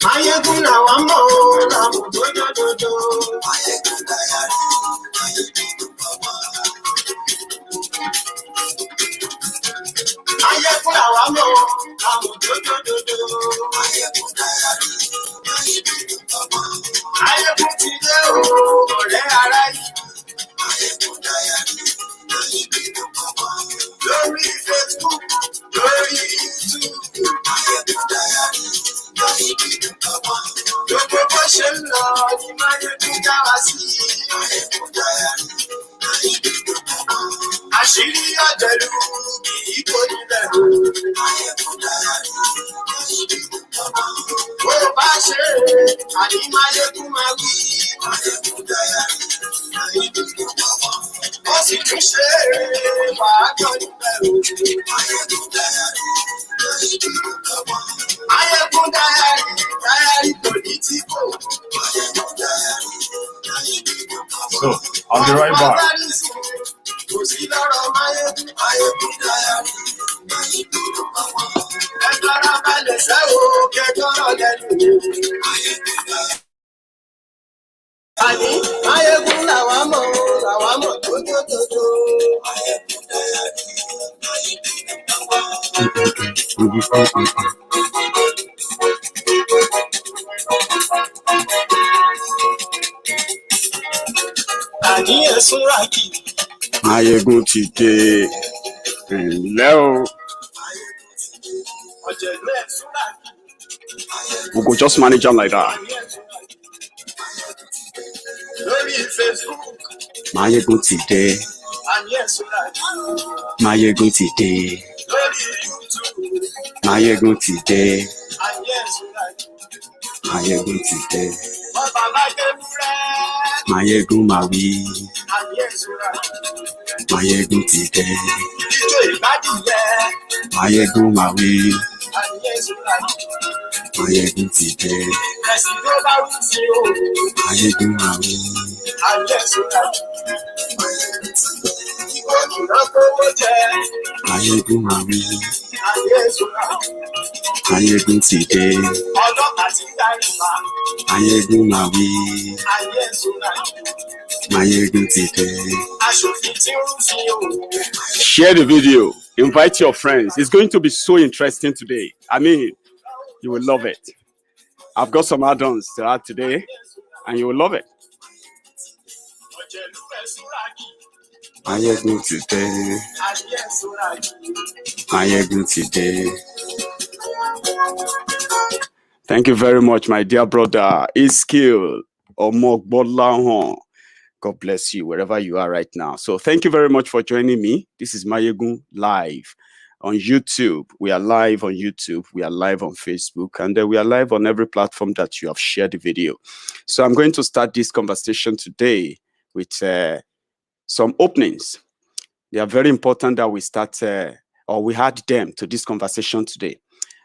Maiyegun làwa mọ̀ ọ́ làwọn dòdòdòdò. Maiyegun Diary, Maiyegun bàbá. Maiyegun làwa mọ̀ ọ́ làwọn dòdòdòdò. Maiyegun Diary, Maiyegun bàbá. Maiyegun ti dé o, ọ̀rẹ́ ara yìí. Maiyegun Diary, Maiyegun bàbá. Lórí Facebook, lórí YouTube. Maiyegun Diary. Gbogbo bó ṣe ń lọ ní Maiyegun dá wa sí. Maiyegun Diary, Maiyegun bàbá. Àṣírí ọ̀dẹ̀lú kì í kó nílẹ̀ o. Maiyegun Diary, Maiyegun bàbá. Bó bá ṣe àní Maiyegun máa wí. Maiyegun Diary, Maiyegun bàbá. Ó sì tún ṣe wàá kọ́ nílẹ̀ o. Maiyegun Diary, Maiyegun bàbá. Maiyegun Diary, Diary political. Maiyegun Diary, Maiyegun bàbá. So, I'll be right back. Kò sí lọ́rọ̀ Maiyegun, Maiyegun Diary, Maiyegun bàbá. Ẹ tọ́ra balẹ̀ ṣẹ́ o, kẹ́kọ̀ọ́ lẹ́nu. Maiyegun Diary. Àní Maiyegun làwa mọ̀ dòdòdòdò. Maiyegun Diary, Maiyegun bàbá. Àní ẹ̀sùn ràkì. Maiyegun ti dé. Ǹlẹ́ o. Ọ̀jẹ̀lú ẹ̀sùn ràkì. We go just manage am like that. Lórí Facebook. Maiyegun ti dé. Àní ẹ̀sùn ràkì. Maiyegun ti dé. Lórí YouTube. Maiyegun ti dé. Àní ẹ̀sùn ràkì. Maiyegun ti dé. Ọba Májẹ̀múrẹ́. Maiyegun máa wí. Àní ẹ̀sùn ràkì. Maiyegun ti dé. Ijó ìbádìyẹ. Maiyegun máa wí. Àní ẹ̀sùn ràkì. Maiyegun ti dé. Ẹ̀sìn tó bá wù sí o. Maiyegun máa wí. Àní ẹ̀sùn ràkì. Ìgbòkìrọ̀ kówó jẹ. Maiyegun máa wí. Àní ẹ̀sùn ràkì. Maiyegun ti dé. Ọlọ́pàá ti darí wa. Maiyegun máa wí. Àní ẹ̀sùn ràkì. Maiyegun ti dé. Aṣòfin tí ń fi òun. Share the video. Invite your friends. It's going to be so interesting today. I mean, you will love it. I've got some add-ons to add today, and you will love it. Ọ̀jẹ̀lú ẹ̀sùn ràkì. Maiyegun ti dé. Àní ẹ̀sùn ràkì. Maiyegun ti dé. Thank you very much, my dear brother. Iskill Omogbolahan. God bless you wherever you are right now. So thank you very much for joining me. This is Maiyegun live on YouTube. We are live on YouTube. We are live on Facebook. And we are live on every platform that you have shared the video. So I'm going to start this conversation today with some openings. They are very important that we start or we add them to this conversation today.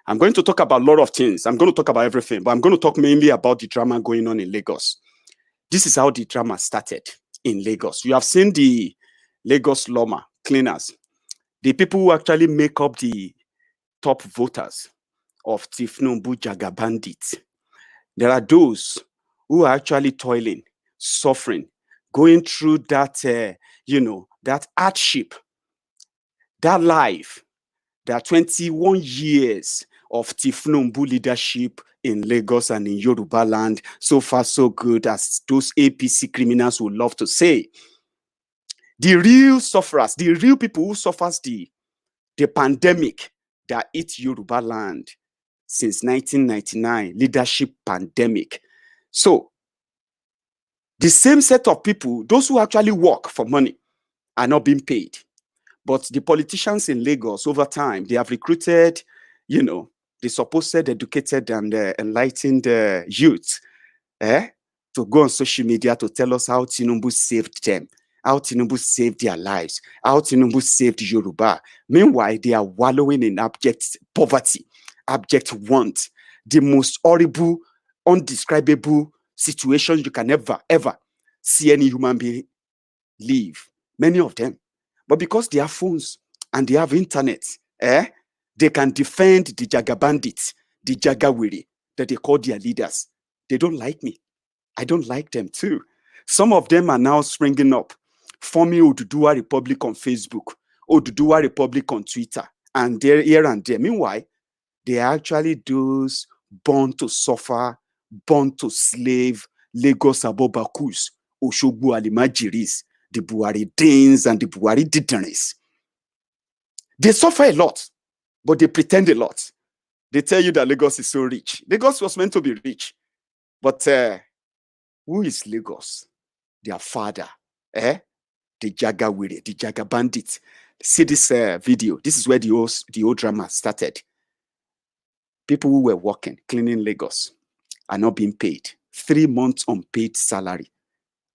I'm going to talk about a lot of things. I'm going to talk about everything, but I'm going to talk mainly about the drama going on in Lagos. This is how the drama started in Lagos. You have seen the Lagos Loma cleaners, the people who actually make up the top voters of Tifnumbu Jaga bandits. There are those who are actually toiling, suffering, going through that, that hardship, that life, that 21 years of Tifnumbu leadership in Lagos and in Yoruba land. So far, so good, as those APC criminals would love to say. The real sufferers, the real people who suffers the pandemic that hit Yoruba land since 1999, leadership pandemic. So, the same set of people, those who actually work for money, are not being paid. But the politicians in Lagos, over time, they have recruited, the supposed educated and enlightened youth to go on social media to tell us how Tinubu saved them, how Tinubu saved their lives, how Tinubu saved Yoruba. Meanwhile, they are wallowing in abject poverty, abject want, the most horrible, undescribable situation you can ever see any human being live. Many of them. But because they have phones and they have internet, they can defend the Jaga bandits, the Jagawiri that they call their leaders. They don't like me. I don't like them too. Some of them are now springing up, forming Oduduwa Republic on Facebook, Oduduwa Republic on Twitter, and they're here and there. Meanwhile, they are actually those born to suffer, born to slave, Lagos Abobakus, Oshogbo Alimajiris, the Buhari Danes and the Buhari Didanis. They suffer a lot, but they pretend a lot. They tell you that Lagos is so rich. Lagos was meant to be rich. But who is Lagos? Their father, the Jagawiri, the Jaga bandits. See this video. This is where the old drama started. People who were working, cleaning Lagos, are not being paid. 3 months unpaid salary.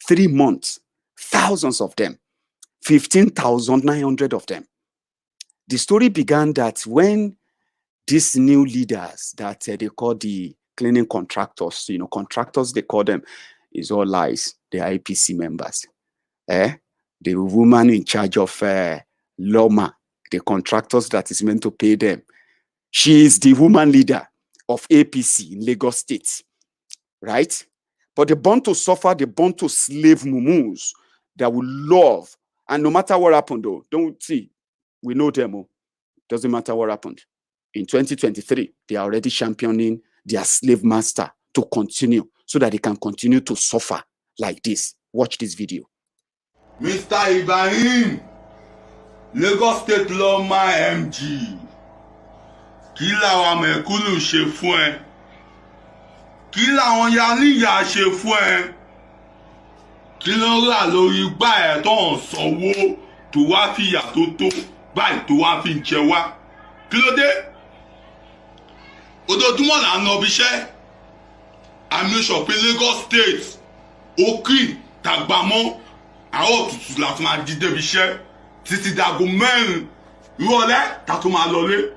3 months. Thousands of them. 15,900 of them. The story began that when these new leaders that they call the cleaning contractors, contractors, they call them, is all lies. They are APC members. The woman in charge of Loma, the contractors that is meant to pay them, she is the woman leader of APC in Lagos State, right? But they born to suffer, they born to slave mumus that will love. And no matter what happened, though, don't see, we know them. Doesn't matter what happened. In 2023, they are already championing their slave master to continue so that they can continue to suffer like this. Watch this video. Mr. Ibrahim, Lagos State Lawman MG. Kí làwọn mẹ̀kúnnù ṣe fún ẹ? Kí làwọn yaníyà ṣe fún ẹ? Kí ló rà lórí igbá ẹ̀ tó ń sanwó tó wá fìyà tó tó báyìí tó wá fi ń jẹ wá? Kí ló dé? Ojoojúmọ́ là ń lọ ibiṣẹ́. Àmì sọ pé Lagos State ó kì tàgbàmọ́ àwọn òtútù láti máa jí débi iṣẹ́ títí dago 4 ìrọ̀lẹ́ tá tó máa lọlé.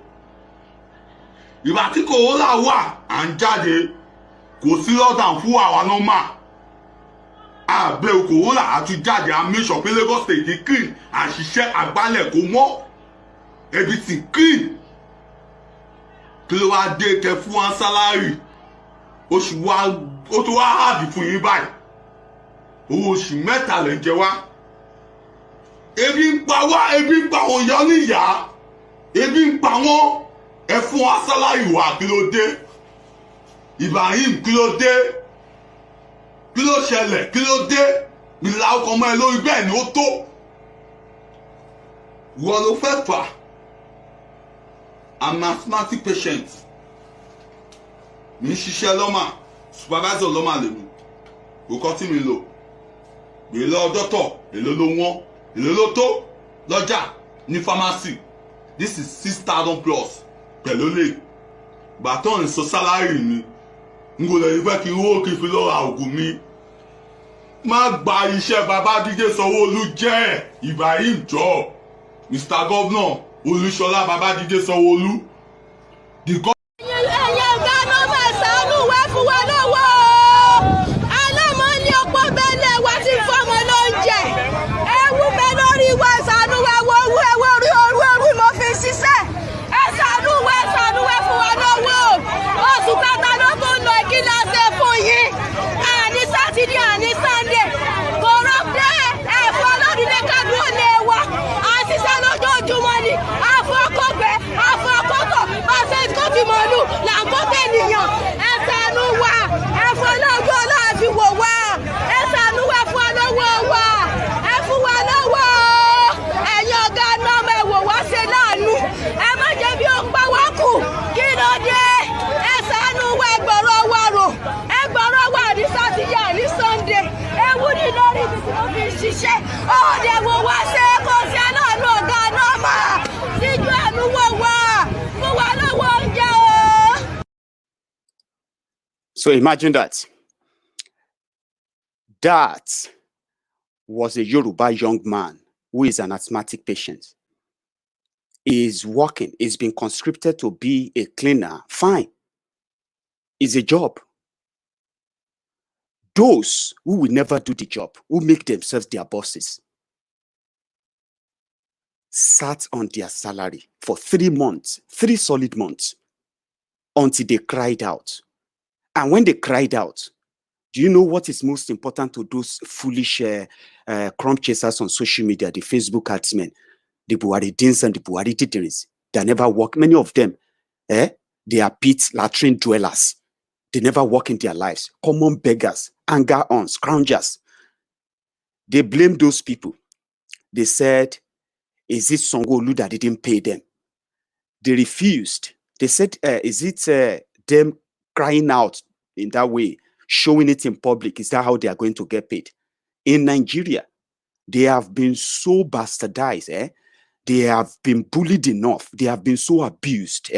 Ìgbà tí kòrónà wà à ń jáde kò sí lockdown fún àwa nọ́mà. Àbẹ̀wò kòrónà àti jáde àmì sọ pé Lagos State clean àṣìṣe àgbálẹ̀ kò mọ́ ebi ti clean. Kí ló wá dé kẹ fún wa sálárì oṣù wa ó tó wá hàbí fún yín báyìí owó oṣù 3 lẹ́ ń jẹ wá. Ebi ń pa wá, ebi ń pa àwọn ìyá níyà, ebi ń pa wọ́n. Ẹ fún wa sálárì wa, kí ló dé? Ibrahim, kí ló dé? Kí ló ṣẹlẹ̀? Kí ló dé? Ìlà ọkọ̀ ọmọ ẹ lórí bẹ́ẹ̀ ni ó tó. Wọ́n ló fẹ́ fà. I'm an asthmatic patient. Mi ń ṣiṣẹ́ lọ́mà, supervisor lọ́mà lèmi. Òkọ́ tí mi lò. Gbé lọ dọ́tọ̀, èló ló wọ́n, èló ló tó lọ́jà ní pharmacy. This is 6,000 plus. Pẹ̀lú lè. Gbàtọ́ ń sọ sálárì mi. N kò lè fẹ́ kí owó kí n fi lọ ra ògùn mi. Má gba iṣẹ́ Babájídé Sanwó-Olú jẹ́ Ibrahim jọ. Mr. Governor Olúṣọlá Babájídé Sanwó-Olú. So imagine that. That was a Yoruba young man who is an asthmatic patient. He is working. He's been conscripted to be a cleaner. Fine. It's a job. Those who will never do the job, who make themselves their bosses, sat on their salary for 3 months, 3 solid months, until they cried out. And when they cried out, do you know what is most important to those foolish crumb chasers on social media, the Facebook adsmen, the Buhari Dins and the Buhari Titiris? They never work. Many of them, they are pit latrine dwellers. They never work in their lives. Common beggars, anger-ons, scroungers. They blame those people. They said, is it Sango-Olu that didn't pay them? They refused. They said, is it them crying out in that way, showing it in public? Is that how they are going to get paid? In Nigeria, they have been so bastardized. They have been bullied enough. They have been so abused.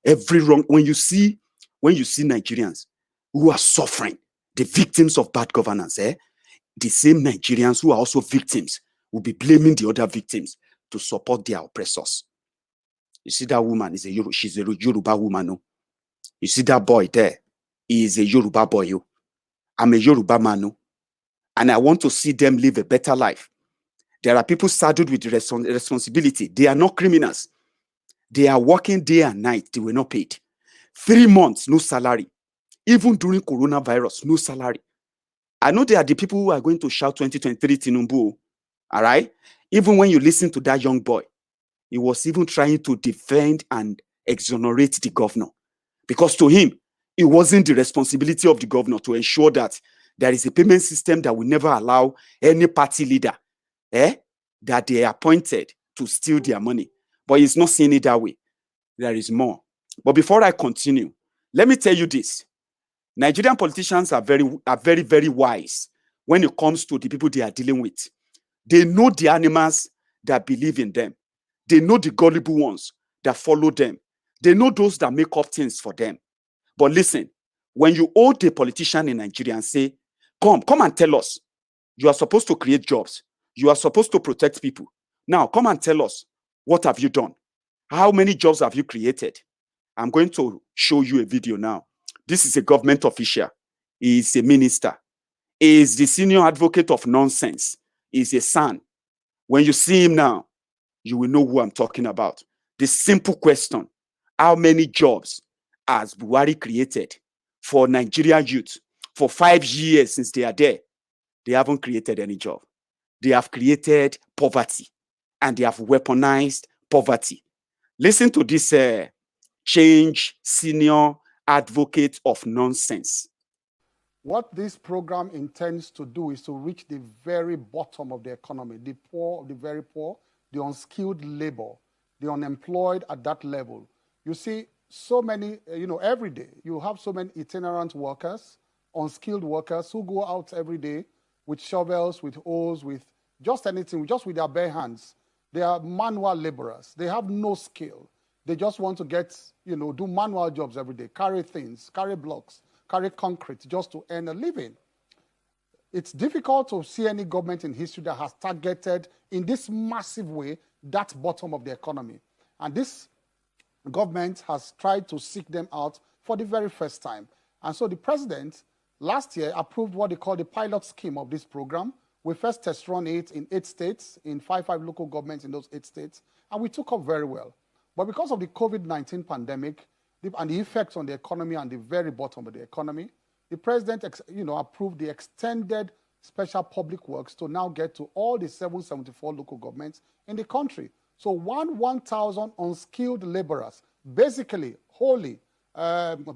Every wrong, when you see Nigerians who are suffering, the victims of bad governance, the same Nigerians who are also victims will be blaming the other victims to support their oppressors. You see that woman she's a Yoruba woman. No? You see that boy there, he is a Yoruba boy. I'm a Yoruba man. No? And I want to see them live a better life. There are people saddled with responsibility. They are not criminals. They are working day and night. They were not paid. 3 months, no salary. Even during coronavirus, no salary. I know they are the people who are going to shout 2023 Tinubu. All right? Even when you listen to that young boy, he was even trying to defend and exonerate the governor. Because to him, it wasn't the responsibility of the governor to ensure that there is a payment system that will never allow any party leader that they appointed to steal their money. But he's not seeing it that way. There is more. But before I continue, let me tell you this. Nigerian politicians are very, very wise when it comes to the people they are dealing with. They know the animals that believe in them. They know the gullible ones that follow them. They know those that make up things for them. But listen, when you hold a politician in Nigeria and say, come and tell us, you are supposed to create jobs. You are supposed to protect people. Now, come and tell us, what have you done? How many jobs have you created? I'm going to show you a video now. This is a government official. He is a minister. He is the senior advocate of nonsense. He is a son. When you see him now, you will know who I'm talking about. The simple question, how many jobs has Buhari created for Nigerian youth for 5 years since they are there? They haven't created any job. They have created poverty and they have weaponized poverty. Listen to this change senior advocate of nonsense. What this program intends to do is to reach the very bottom of the economy, the poor, the very poor, the unskilled labor, the unemployed at that level. You see so many, every day, you have so many itinerant workers, unskilled workers who go out every day with shovels, with hoes, with just anything, just with their bare hands. They are manual laborers. They have no skill. They just want to get, do manual jobs every day, carry things, carry blocks, carry concrete just to earn a living. It's difficult to see any government in history that has targeted in this massive way that bottom of the economy. And this government has tried to seek them out for the very first time. And so the president last year approved what they call the pilot scheme of this program. We first test run it in 8 states, in 5 local governments in those 8 states, and we took up very well. But because of the COVID-19 pandemic and the effects on the economy and the very bottom of the economy, the president approved the extended special public works to now get to all the 774 local governments in the country. So 1,000 unskilled laborers, basically, wholly,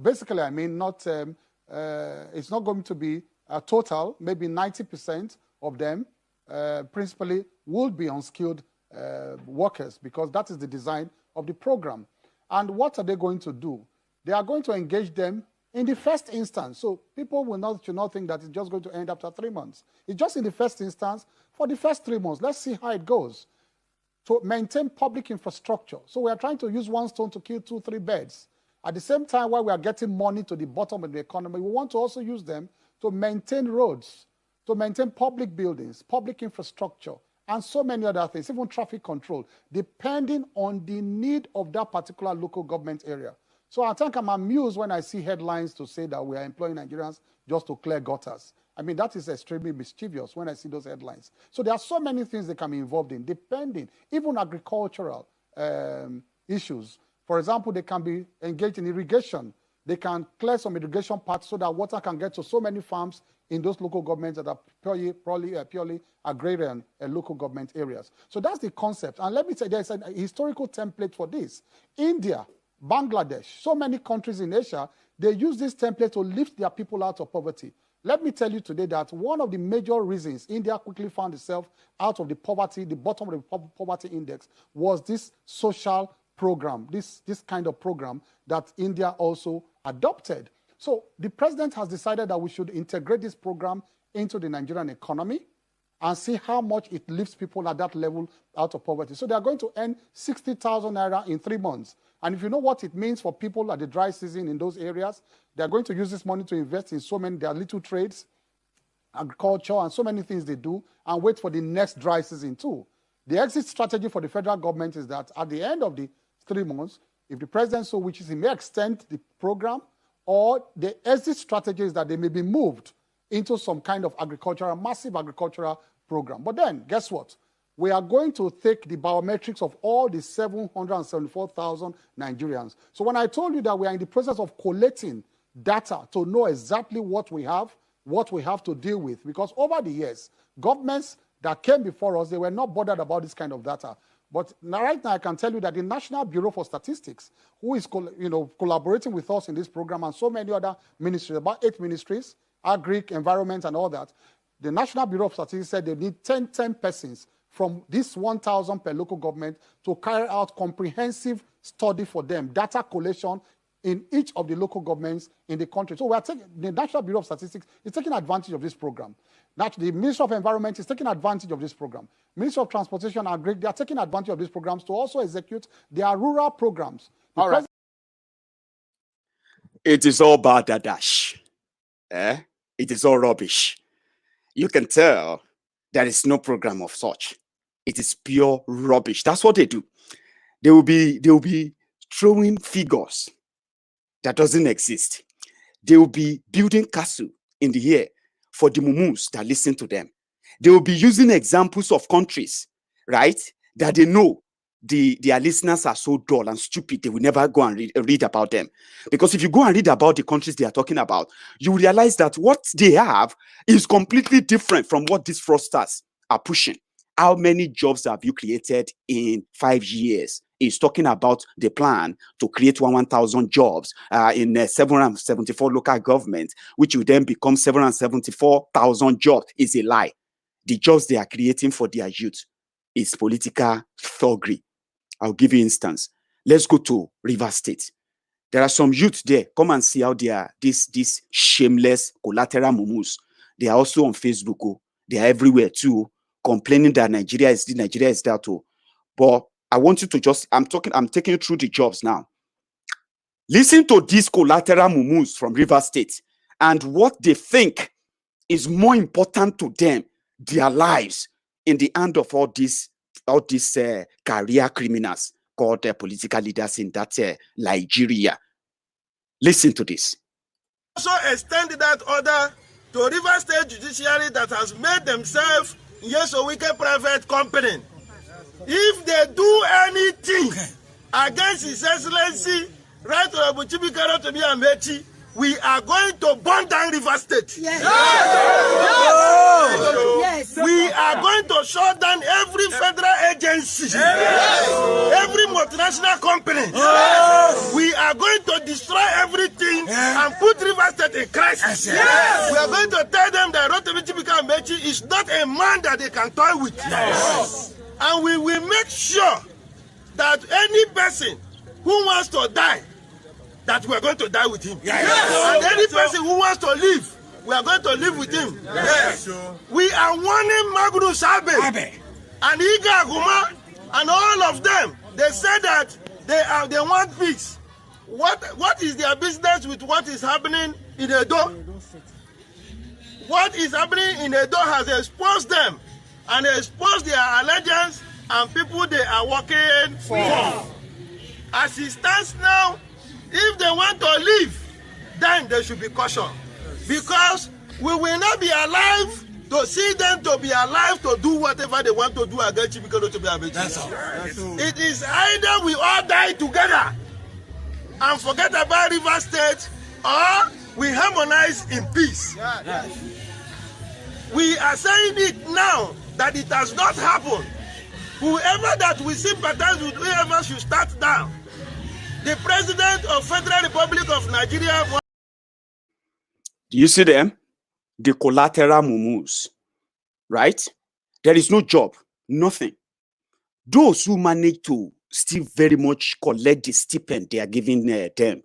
basically, I mean, not, it's not going to be a total, maybe 90% of them principally will be unskilled workers, because that is the design of the program. And what are they going to do? They are going to engage them in the first instance. So people should not think that it's just going to end after 3 months. It's just in the first instance for the first 3 months. Let's see how it goes. To maintain public infrastructure. So we are trying to use one stone to kill 2, 3 birds. At the same time, while we are getting money to the bottom of the economy, we want to also use them to maintain roads, to maintain public buildings, public infrastructure, and so many other things, even traffic control, depending on the need of that particular local government area. So I think I'm amused when I see headlines to say that we are employing Nigerians just to clear gutters. I mean, that is extremely mischievous when I see those headlines. So there are so many things they can be involved in, depending, even agricultural issues. For example, they can be engaged in irrigation. They can clear some irrigation paths so that water can get to so many farms in those local governments that are purely agrarian local government areas. So that's the concept. And let me say, there's a historical template for this. India, Bangladesh, so many countries in Asia, they use this template to lift their people out of poverty. Let me tell you today that one of the major reasons India quickly found itself out of the poverty, the bottom of the poverty index, was this social program, this kind of program that India also adopted. So the president has decided that we should integrate this program into the Nigerian economy and see how much it lifts people at that level out of poverty. So they are going to earn 60,000 naira in 3 months. And if you know what it means for people at the dry season in those areas, they are going to use this money to invest in so many, their little trades, agriculture, and so many things they do, and wait for the next dry season too. The exit strategy for the federal government is that at the end of the 3 months, if the president so wishes, he may extend the program, or the exit strategy is that they may be moved into some kind of massive agricultural program. But then, guess what? We are going to take the biometrics of all the 774,000 Nigerians. So when I told you that we are in the process of collating data to know exactly what we have to deal with, because over the years, governments that came before us, they were not bothered about this kind of data. But right now, I can tell you that the National Bureau for Statistics, who is collaborating with us in this program, and so many other ministries, about 8 ministries, agri, environment, and all that, the National Bureau of Statistics said they need 10 persons from this 1,000 per local government to carry out comprehensive study for them, data collation in each of the local governments in the country. So the National Bureau of Statistics is taking advantage of this program. The Ministry of Environment is taking advantage of this program. Ministry of Transportation and Agri, they are taking advantage of these programs to also execute their rural programs. All right. It is all badadash. It is all rubbish. You can tell there is no program of such. It is pure rubbish. That's what they do. They will be throwing figures that doesn't exist. They will be building castle in the air for the mumus that listen to them. They will be using examples of countries, right, that they know their listeners are so dull and stupid, they will never go and read about them. Because if you go and read about the countries they are talking about, you will realize that what they have is completely different from what these fraudsters are pushing. How many jobs have you created in 5 years? Is talking about the plan to create 1,000 jobs in 774 local governments, which will then become 774,000 jobs, is a lie. The jobs they are creating for their youth is political thuggery. I'll give you an instance. Let's go to Rivers State. There are some youth there. Come and see how they are, these shameless collateral mumus. They are also on Facebook. Oh. They are everywhere too, complaining that Nigeria is that too. But I want you to just, I'm taking you through the jobs now. Listen to these collateral mumus from Rivers State and what they think is more important to them, their lives, in the hand of all these career criminals called political leaders in that Lijeria. Listen to this. Also extend that order to Rivers State Judiciary that has made themselves a wicked private company. If they do anything against His Excellency, Right Honorable Chibikaro Tobi Amechi, we are going to burn down Rivers State. Yes. Yes. We are going to shut down every federal agency, every multinational company. We are going to destroy everything and put Rivers State in crisis. We are going to tell them that Rotimi Chibikaro Amechi is not a man that they can toy with. And we will make sure that any person who wants to die, that we are going to die with him. And any person who wants to live, we are going to live with him. We are warning Maguru Sabe and Iga Aguma and all of them. They said that they want peace. What is their business with what is happening in Edo? What is happening in Edo has exposed them and exposed their allegiance and people they are working for. As it stands now, if they want to leave, then they should be cautioned. Because we will not be alive to see them to be alive to do whatever they want to do against Chibikolo to be able to. It is either we all die together and forget about River State, or we harmonize in peace. We are saying it now that it has not happened. Whoever that we sympathize with, whoever should start down. The President of Federal Republic of Nigeria. Do you see them? The collateral mumus, right? There is no job, nothing. Those who manage to still very much collect the stipend they are giving them,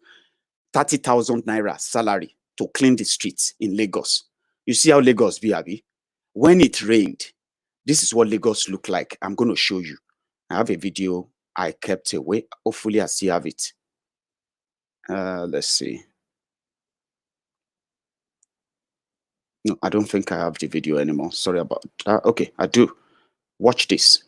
30,000 naira salary to clean the streets in Lagos. You see how Lagos be, Abi? When it rained, this is what Lagos look like. I'm going to show you. I have a video I kept away. Hopefully I still have it. Let's see. No, I don't think I have the video anymore. Sorry about that. Okay, I do. Watch this.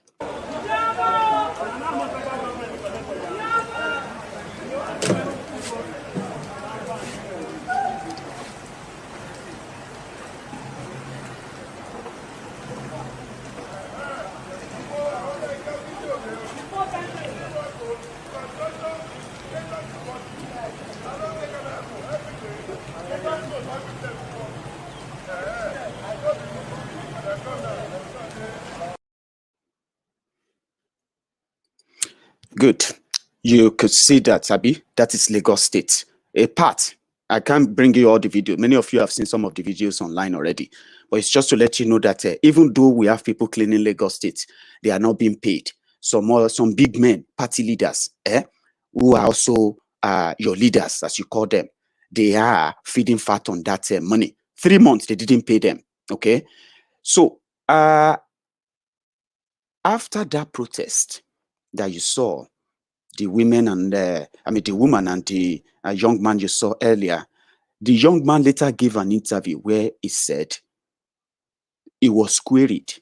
Good. You could see that, Abi. That is Lagos State. A part. I can't bring you all the video. Many of you have seen some of the videos online already. But it's just to let you know that even though we have people cleaning Lagos State, they are not being paid. Some big men, party leaders, who are also your leaders, as you call them, they are feeding fat on that money. 3 months, they didn't pay them. Okay? So, after that protest that you saw, the women and the woman and the young man you saw earlier, the young man later gave an interview where he said he was queried.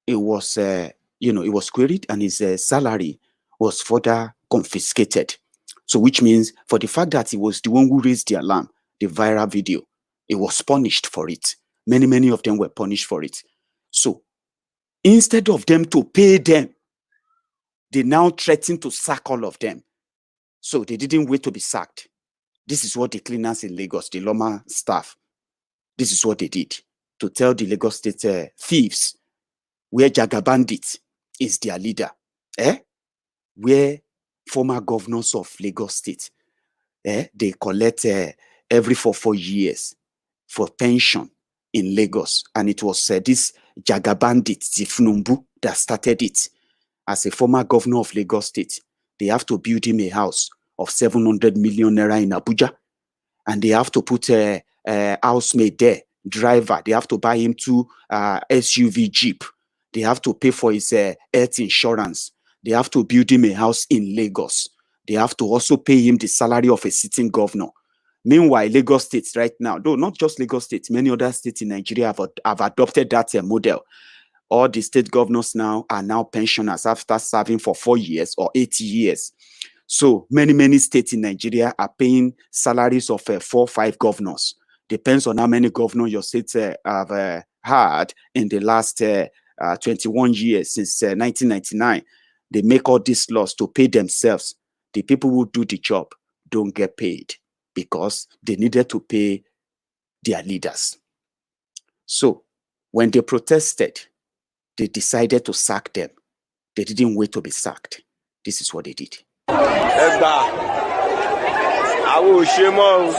It was, he was queried and his salary was further confiscated. So, which means for the fact that he was the one who raised the alarm, the viral video, he was punished for it. Many of them were punished for it. So, instead of them to pay them, they now threaten to sack all of them. So they didn't wait to be sacked. This is what the cleaners in Lagos, the Loma staff, this is what they did to tell the Lagos State thieves where Jaga Bandit is their leader, where former governors of Lagos State, they collect every 4 years for pension in Lagos. And it was this Jaga Bandit, Zifnumbu, that started it. As a former governor of Lagos State, they have to build him a house of 700 million naira in Abuja. And they have to put a housemaid there, driver. They have to buy him 2 SUV Jeep. They have to pay for his health insurance. They have to build him a house in Lagos. They have to also pay him the salary of a sitting governor. Meanwhile, Lagos State right now, though not just Lagos State, many other states in Nigeria have adopted that model. All the state governors now are now pensioners after serving for 4 years or 80 years. So many states in Nigeria are paying salaries of 4 or 5 governors. Depends on how many governors your states have had in the last 21 years since 1999. They make all these laws to pay themselves. The people who do the job don't get paid because they needed to pay their leaders. So when they protested, they decided to sack them. They didn't wait to be sacked. This is what they did. I will show more.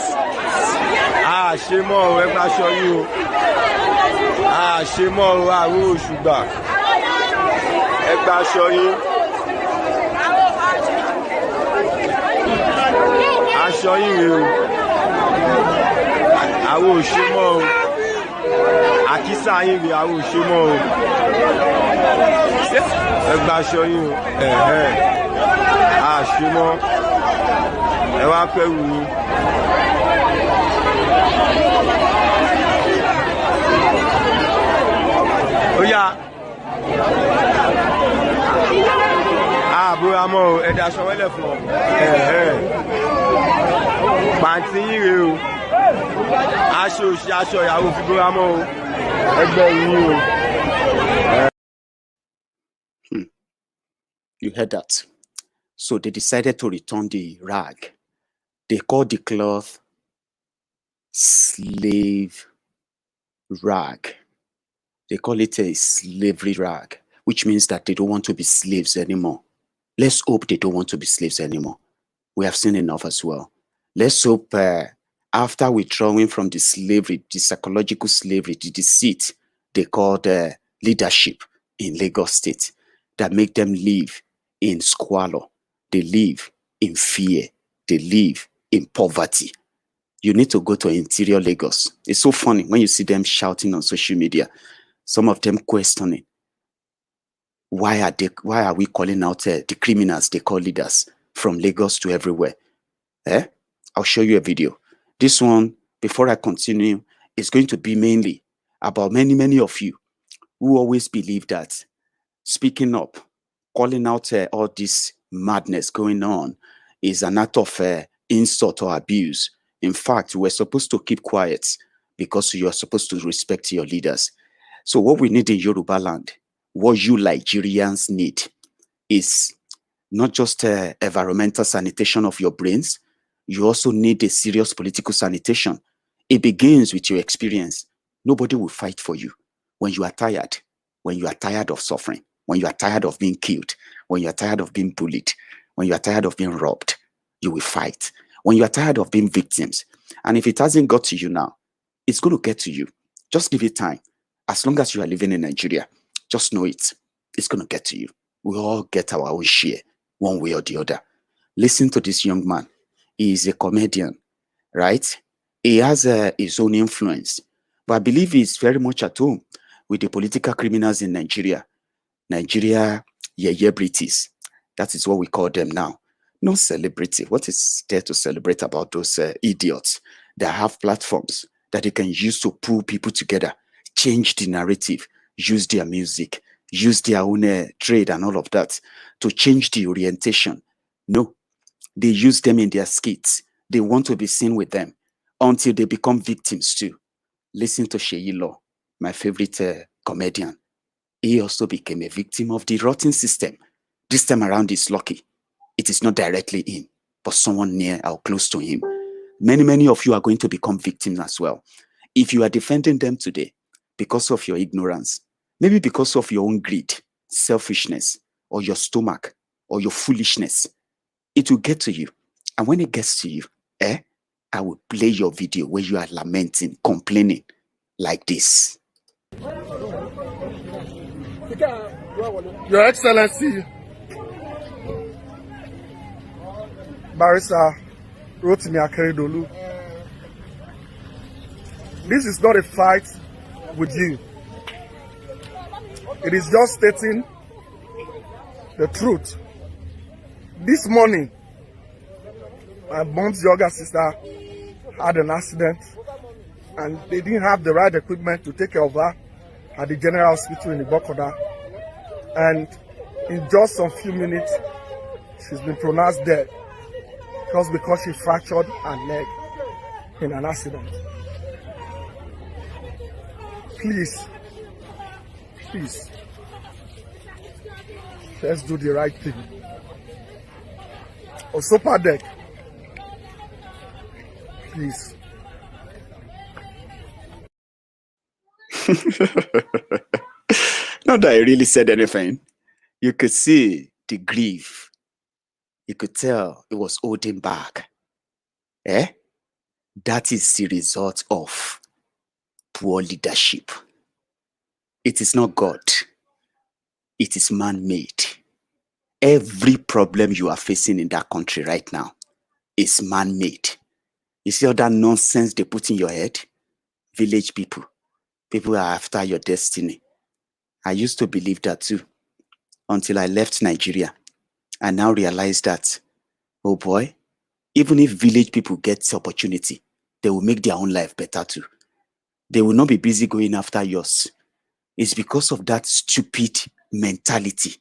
Show more. Show you. Show more. I will sugar. Show you. I show you. I will show more. Akisa yin I will show more. Show you. Show more. Ewa pe wu. Oya. Bóyá mọ́ ẹ̀dá aṣọ wẹ́lẹ̀ fún ọ. Pàǹtí yín rèé o. aṣọ òṣì aṣọ ìyàwó fi bóra mọ́ o ẹgbẹ́ yìí o. You heard that. So they decided to return the rag. They called the cloth slave rag. They call it a slavery rag, which means that they don't want to be slaves anymore. Let's hope they don't want to be slaves anymore. We have seen enough as well. Let's hope after withdrawing from the slavery, the psychological slavery, the deceit they called leadership in Lagos State, that make them live in squalor, they live in fear, they live in poverty. You need to go to interior Lagos. It's so funny when you see them shouting on social media, some of them questioning, why are we calling out the criminals they call leaders from Lagos to everywhere? I'll show you a video. This one, before I continue, is going to be mainly about many of you who always believe that speaking up, calling out all this madness going on is an act of insult or abuse. In fact, we're supposed to keep quiet because you're supposed to respect your leaders. So what we need in Yoruba land, what you Liejiriyans need, is not just environmental sanitation of your brains. You also need a serious political sanitation. It begins with your experience. Nobody will fight for you when you are tired, when you are tired of suffering, when you are tired of being killed, when you are tired of being bullied, when you are tired of being robbed. You will fight. When you are tired of being victims. And if it hasn't got to you now, it's going to get to you. Just give it time. As long as you are living in Nigeria, just know it. It's going to get to you. We all get our own share, one way or the other. Listen to this young man. He is a comedian, right? He has his own influence. But I believe he's very much at home with the political criminals in Nigeria. Nigeria Liejiriyans. That is what we call them now. No celebrity. What is there to celebrate about those idiots that have platforms that they can use to pull people together, change the narrative, use their music, use their own trade and all of that to change the orientation? No, they use them in their skits. They want to be seen with them until they become victims too. Listen to Seyi Law, my favorite comedian. He also became a victim of the rotten system. This time around, he's lucky. It is not directly him, but someone near or close to him. Many of you are going to become victims as well. If you are defending them today because of your ignorance, maybe because of your own greed, selfishness, or your stomach, or your foolishness, it will get to you. And when it gets to you, I will play your video where you are lamenting, complaining like this. Your Excellency, Barrister Rotimi Akeredolu, this is not a fight with you. It is just stating the truth. This morning, my mom's younger sister had an accident and they didn't have the right equipment to take care of her at the General Hospital in Ibokoda. And in just some few minutes, she's been pronounced dead just because she fractured her leg in an accident. Please, let's do the right thing. Osopa deck, please. Not that I really said anything. You could see the grief. You could tell it was holding back. That is the result of poor leadership. It is not God. It is man-made. Every problem you are facing in that country right now is man-made. You see all that nonsense they put in your head? Village people. People are after your destiny. I used to believe that too, until I left Nigeria. I now realize that, oh boy, even if village people get the opportunity, they will make their own life better too. They will not be busy going after yours. It's because of that stupid mentality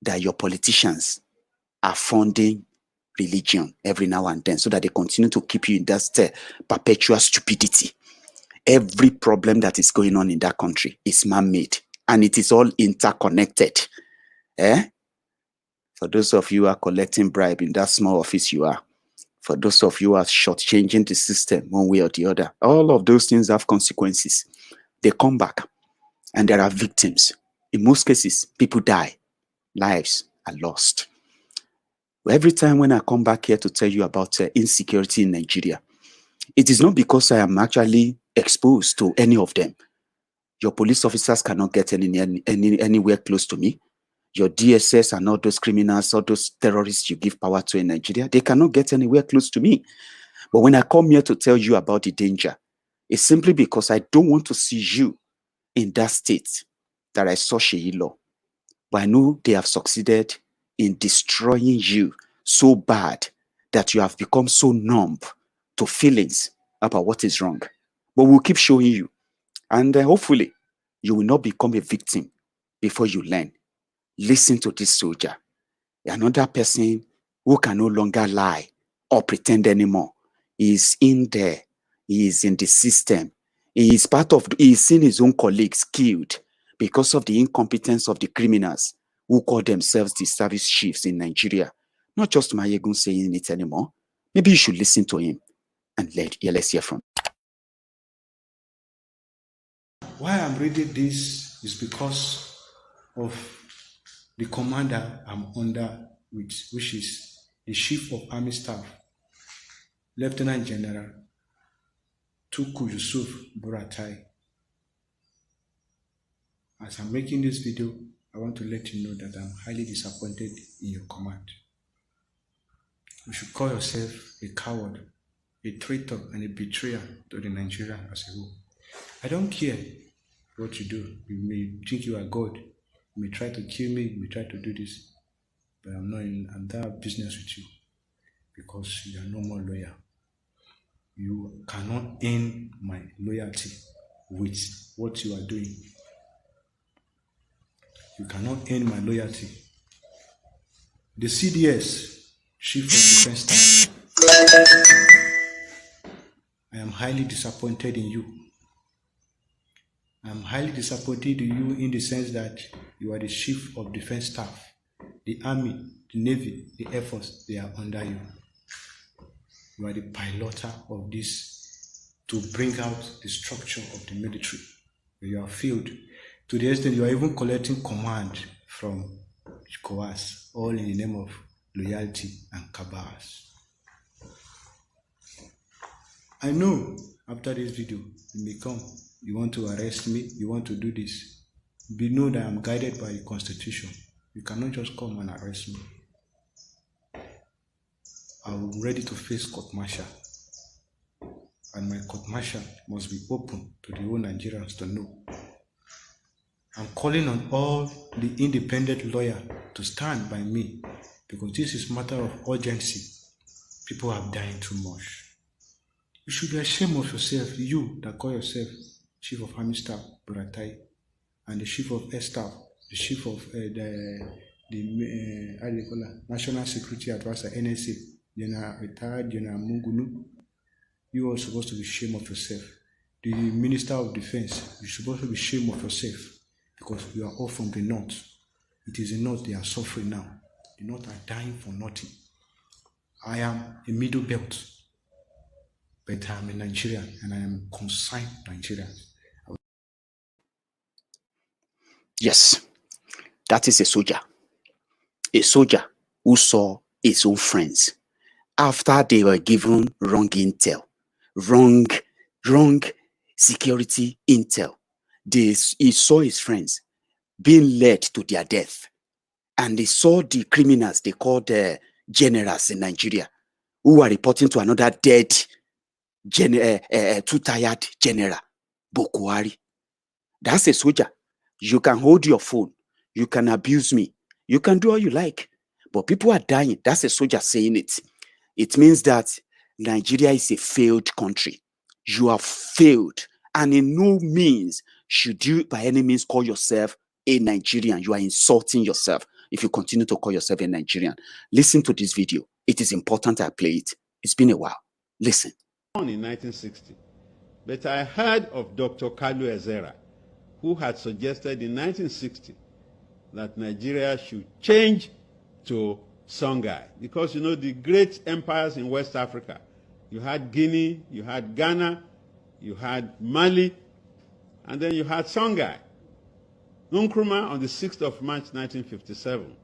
that your politicians are funding religion every now and then so that they continue to keep you in that perpetual stupidity. Every problem that is going on in that country is man-made, and it is all interconnected. For those of you who are collecting bribe in that small office you are, for those of you who are shortchanging the system one way or the other, all of those things have consequences. They come back, and there are victims. In most cases, people die. Lives are lost. Every time when I come back here to tell you about insecurity in Nigeria, it is not because I am actually exposed to any of them. Your police officers cannot get anywhere close to me. Your DSS and all those criminals, all those terrorists you give power to in Nigeria, they cannot get anywhere close to me. But when I come here to tell you about the danger, it's simply because I don't want to see you in that state that I saw Sheyi Law. But I know they have succeeded in destroying you so bad that you have become so numb to feelings about what is wrong. But we'll keep showing you. And hopefully, you will not become a victim before you learn. Listen to this soldier, another person who can no longer lie or pretend anymore. He is in there. He is in the system. He is seeing his own colleagues killed because of the incompetence of the criminals who call themselves the service chiefs in Nigeria. Not just Maiyegun saying it anymore. Maybe you should listen to him and let's hear from him. Why I'm reading this is because of the commander I'm under, which is the Chief of Army Staff, Lieutenant General Tuku Yusuf Buratai. As I'm making this video, I want to let you know that I'm highly disappointed in your command. You should call yourself a coward, a traitor, and a betrayer to the Nigerian as a whole. I don't care what you do. You may think you are God. You may try to kill me. You may try to do this. But I'm there have business with you because you are no more loyal. You cannot earn my loyalty with what you are doing. You cannot earn my loyalty. The CDS, Chief of Defense Staff, I am highly disappointed in you. I am highly disappointed in you in the sense that you are the Chief of Defense Staff. The Army, the Navy, the Air Force, they are under you. You are the piloter of this to bring out the structure of the military. You have failed. To the extent you are even collecting command from COAS, all in the name of loyalty and cabals. I know after this video, you may come, you want to arrest me, you want to do this. Be know that I am guided by the Constitution. You cannot just come and arrest me. I am ready to face court-martial. And my court-martial must be open to the whole Nigerians to know. I'm calling on all the independent lawyers to stand by me because this is a matter of urgency. People are dying too much. You should be ashamed of yourself, you that call yourself Chief of Army Staff, Buratai, and the Chief of Air Staff, the Chief of National Security Advisor, NSA, retired General Mungunu. You are supposed to be ashamed of yourself. The Minister of Defense, you're supposed to be ashamed of yourself because you are all from the North. It is the North they are suffering now. The North are dying for nothing. I am a middle belt, but I am a Nigerian and I am a concerned Nigerian. Yes, that is a soldier who saw his own friends after they were given wrong intel, wrong security intel. He saw his friends being led to their death, and they saw the criminals they called generals in Nigeria who are reporting to another dead too tired general, Bokuari. That's a soldier. You can hold your phone, you can abuse me, you can do all you like, but people are dying. That's a soldier saying it. It means that Nigeria is a failed country. You have failed, and in no means should you by any means call yourself a Nigerian. You are insulting yourself if you continue to call yourself a Nigerian. Listen to this video it is important I play it. It's been a while. Listen. In 1960, but I heard of Dr. Kalu Ezera, who had suggested in 1960 that Nigeria should change to Songhai, because you know the great empires in West Africa, you had Guinea, you had Ghana, you had Mali, and then you had Songhai. Nkrumah on the 6th of March 1957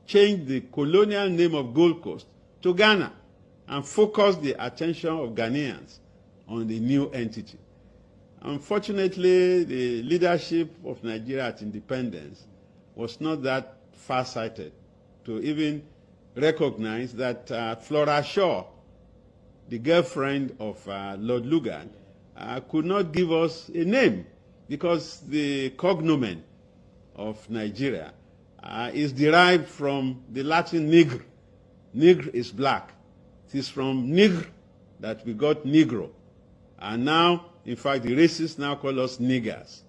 changed the colonial name of Gold Coast to Ghana and focused the attention of Ghanaians on the new entity. Unfortunately, the leadership of Nigeria at independence was not that far-sighted to even recognize that Flora Shaw, the girlfriend of Lord Lugard, could not give us a name, because the cognomen of Nigeria is derived from the Latin nigr. Nigr is black. It is from nigr that we got Negro. And now, in fact, the racists now call us niggers.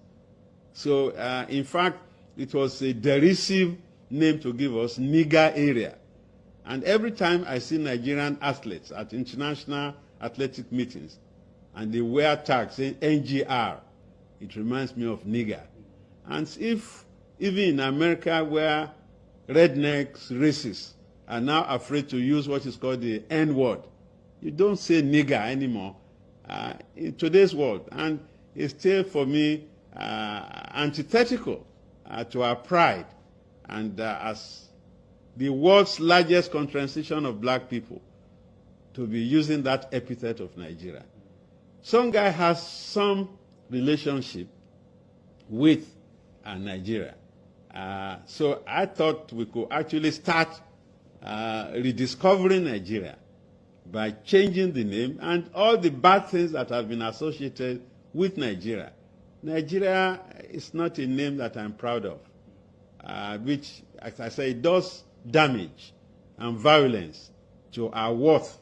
So, in fact, it was a derisive name to give us, nigger area. And every time I see Nigerian athletes at international athletic meetings, and they wear tags saying NGR, it reminds me of nigger. And if even in America, where rednecks, racists, are now afraid to use what is called the N-word, you don't say nigger anymore in today's world. And it's still, for me, antithetical to our pride. And as the world's largest concentration of black people, to be using that epithet of Nigeria. Songhai has some relationship with Nigeria. So I thought we could actually start rediscovering Nigeria by changing the name and all the bad things that have been associated with Nigeria. Nigeria is not a name that I'm proud of, which, as I say, does damage and violence to our worth,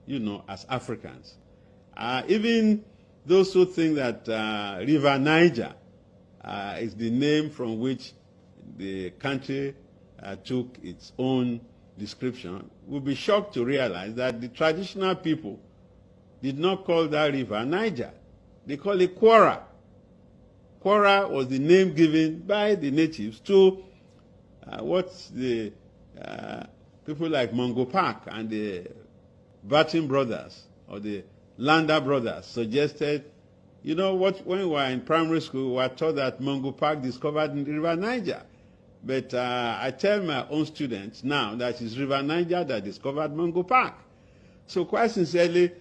you know, as Africans. Even those who think that River Niger is the name from which the country took its own description will be shocked to realize that the traditional people did not call that river Niger. They call it Kwara. Kwara was the name given by the natives to what the people like Mungo Park and the Batten brothers or the Landa brothers suggested. You know what? When we were in primary school, we were taught that Mungo Park discovered the River Niger. But I tell my own students now that it's River Niger that discovered Mungo Park. So quite sincerely,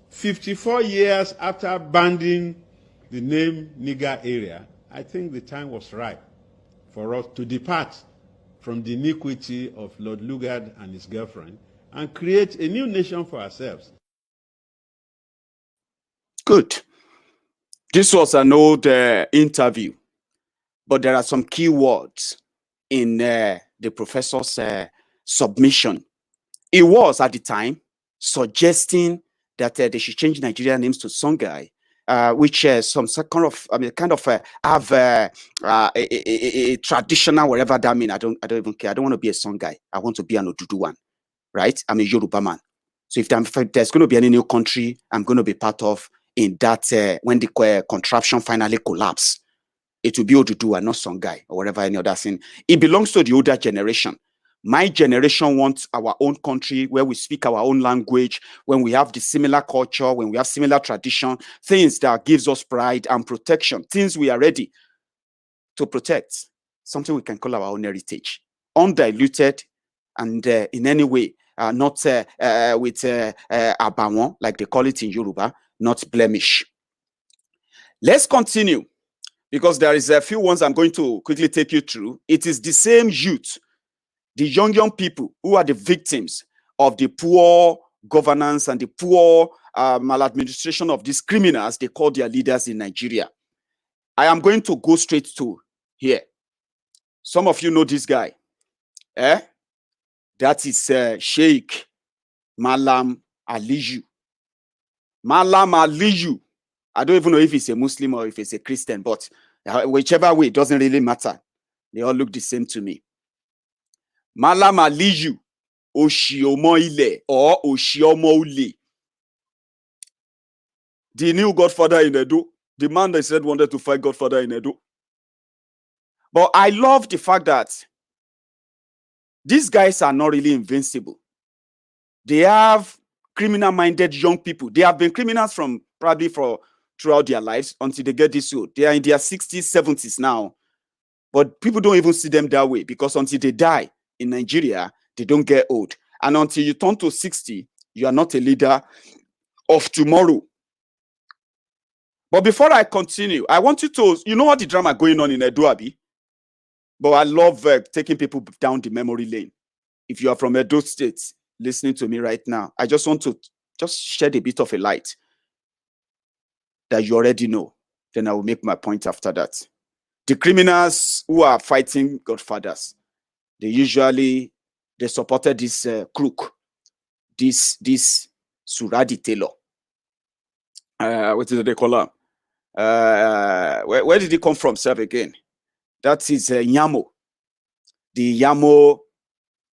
54 years after banning the name Niger area, I think the time was right for us to depart from the iniquity of Lord Lugard and his girlfriend and create a new nation for ourselves. Good. This was an old interview, but there are some key words in the professor's submission. It was, at the time, suggesting that they should change Nigerian names to Songhai, which some kind of have a traditional, whatever that means. I don't even care. I don't want to be a Songhai. I want to be an Odudu one, right? I'm a Yoruba man. So if there's going to be any new country I'm going to be part of in that, when the contraption finally collapse, it will be Odudu and not Songhai or whatever any other thing. It belongs to the older generation. My generation wants our own country where we speak our own language, when we have the similar culture, when we have similar tradition, things that gives us pride and protection, things we are ready to protect, something we can call our own heritage, undiluted and in any way, not with abawon, like they call it in Yoruba, not blemish. Let's continue, because there is a few ones I'm going to quickly take you through. It is the same youth, the young people who are the victims of the poor governance and the poor maladministration of these criminals they call their leaders in Nigeria. I am going to go straight to here. Some of you know this guy. That is Sheikh Malam Aliyu. Malam Aliyu. I don't even know if he's a Muslim or if he's a Christian, but whichever way, it doesn't really matter. They all look the same to me. Malam Aliyu Oshiomo ile or Oshiomo ule. The new Godfather in Edo, the man they said wanted to fight Godfather in Edo. But I love the fact that these guys are not really invincible. They have criminal-minded young people. They have been criminals from probably throughout their lives until they get this old. They are in their 60s, 70s now. But people don't even see them that way because until they die in Nigeria, they don't get old. And until you turn to 60, you are not a leader of tomorrow. But before I continue, I want you to, you know what the drama going on in Edo, Abi? But I love taking people down the memory lane. If you are from Edo State, listening to me right now, I just want to just shed a bit of a light that you already know. Then I will make my point after that. The criminals who are fighting Godfathers, they supported this crook, this Suradi Taylor. What did they call him? Where did he come from, sir, again? That is Nyamo. The Nyamo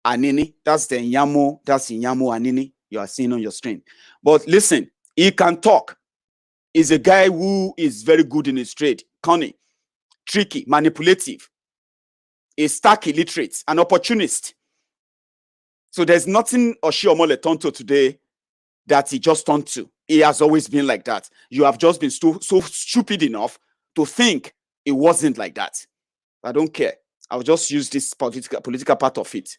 Anini. That's the Nyamo. That's the Nyamo Anini you are seeing on your screen. But listen, he can talk. He's a guy who is very good in his trade. Cunning, tricky, manipulative. A stark illiterate, an opportunist. So there's nothing Oshiomole turned to today that he just turned to. He has always been like that. You have just been so stupid enough to think it wasn't like that. I don't care. I'll just use this political part of it.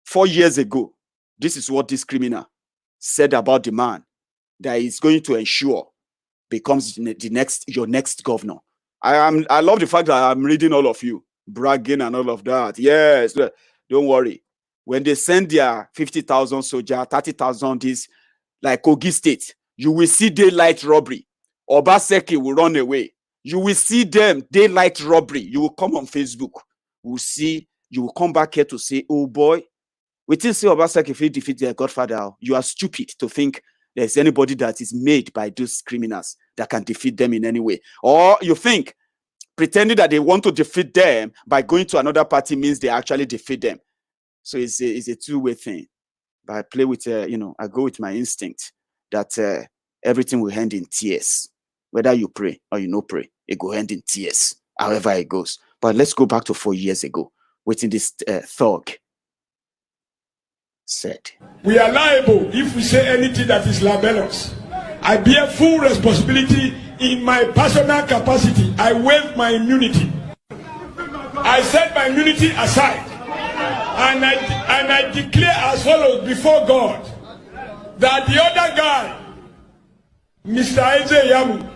4 years ago, this is what this criminal said about the man that is going to ensure becomes your next governor. I love the fact that I'm reading all of you, bragging and all of that. Yes, don't worry. When they send their 50,000 soldiers, 30,000 this, like Kogi State, you will see daylight robbery. Obaseki will run away. You will see them, daylight robbery. You will come on Facebook. We'll see, you will come back here to say, oh boy, we still say Obaseki if he defeat their Godfather. You are stupid to think there's anybody that is made by those criminals that can defeat them in any way. Or you think pretending that they want to defeat them by going to another party means they actually defeat them. So it's a two-way thing. But I play with, I go with my instinct that everything will end in tears. Whether you pray or you no pray, it will end in tears, however it goes. But let's go back to 4 years ago, waiting this thug said. We are liable if we say anything that is libelous. I bear full responsibility in my personal capacity. I waive my immunity. I set my immunity aside. And I declare as follows before God that the other guy, Mr. Eze Yamu,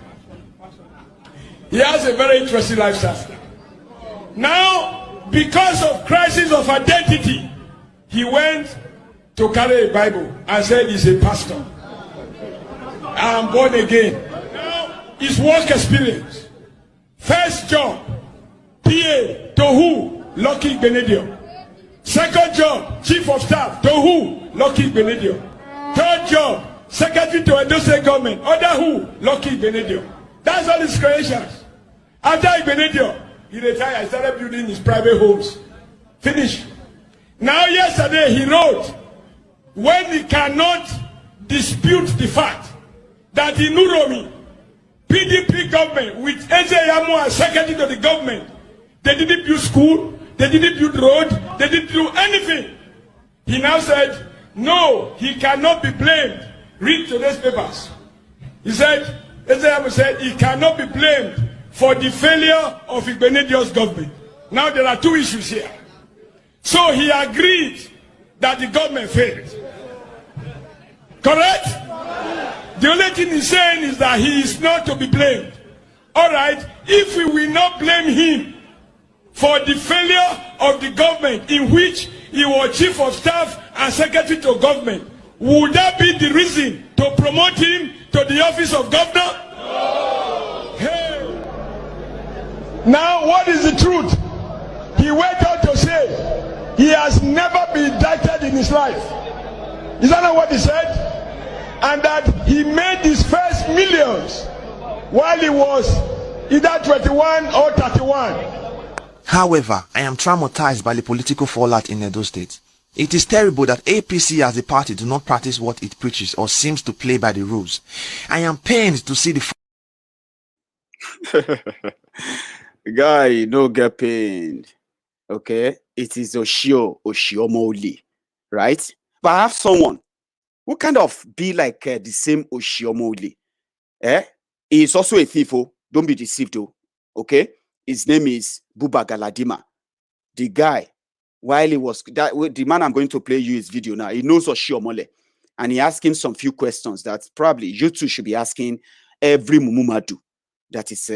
he has a very interesting lifestyle. Now, because of crisis of identity, he went to carry a Bible and said he's a pastor. I am born again. Now, his work experience. First job, PA to who? Lucky Benedio. Second job, chief of staff to who? Lucky Benedio. Third job, secretary to Edo State government. Other who? Lucky Benedio. That's all his creations. After Benedio, he retired and started building his private homes. Finish. Now yesterday he wrote, when he cannot dispute the fact that in Uromi, PDP government with Eze Yamu as secretary to the government, they didn't build school, they didn't build road, they didn't do anything. He now said, no, he cannot be blamed. Read today's papers. He said, Eze Yamu said, he cannot be blamed for the failure of Igbenedio's government. Now there are two issues here. So he agreed that the government failed. Correct? The only thing he's saying is that he is not to be blamed. All right, if we will not blame him for the failure of the government in which he was chief of staff and secretary to government, would that be the reason to promote him to the office of governor? No. Hey. Now, what is the truth? He went out to say he has never been indicted in his life. Is that not what he said? And that he made his first millions while he was either 21 or 31. However, I am traumatized by the political fallout in Edo State. It is terrible that APC as a party do not practice what it preaches or seems to play by the rules. I am pained to see the Guy, no get pained. Okay? It is Oshiomole, right? But I have someone who kind of be like the same Oshiomole. He is also a thief. Oh. Don't be deceived, though. Okay? His name is Buba Galadima. The guy, while he was the man I'm going to play you his video now, he knows Oshiomole. And he asked him some few questions that probably you two should be asking every Mumumadu that is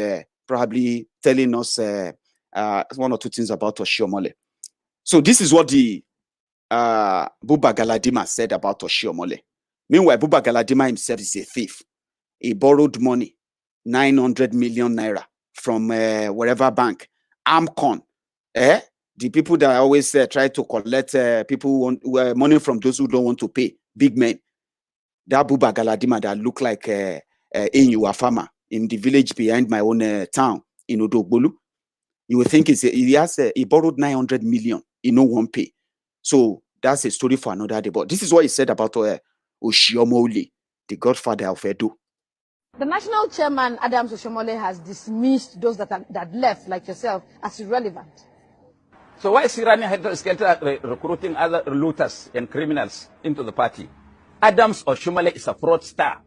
probably telling us one or two things about Oshiomole. So this is what the Buba Galadima said about Oshiomole. Meanwhile, Buba Galadima himself is a thief. He borrowed money, 900 million naira from wherever bank, Amcon. The people that always try to collect people who money from those who don't want to pay, big men. That Buba Galadima that look like a farmer in the village behind my own town in Odogbolu. You would think he borrowed 900 million in no one pay. So that's a story for another day. But this is what he said about Oshiomole, the godfather of Edo. The national chairman, Adams Oshiomole, has dismissed those that left, like yourself, as irrelevant. So why is he running helter-skelter recruiting other looters and criminals into the party? Adams Oshiomole is a fraudster.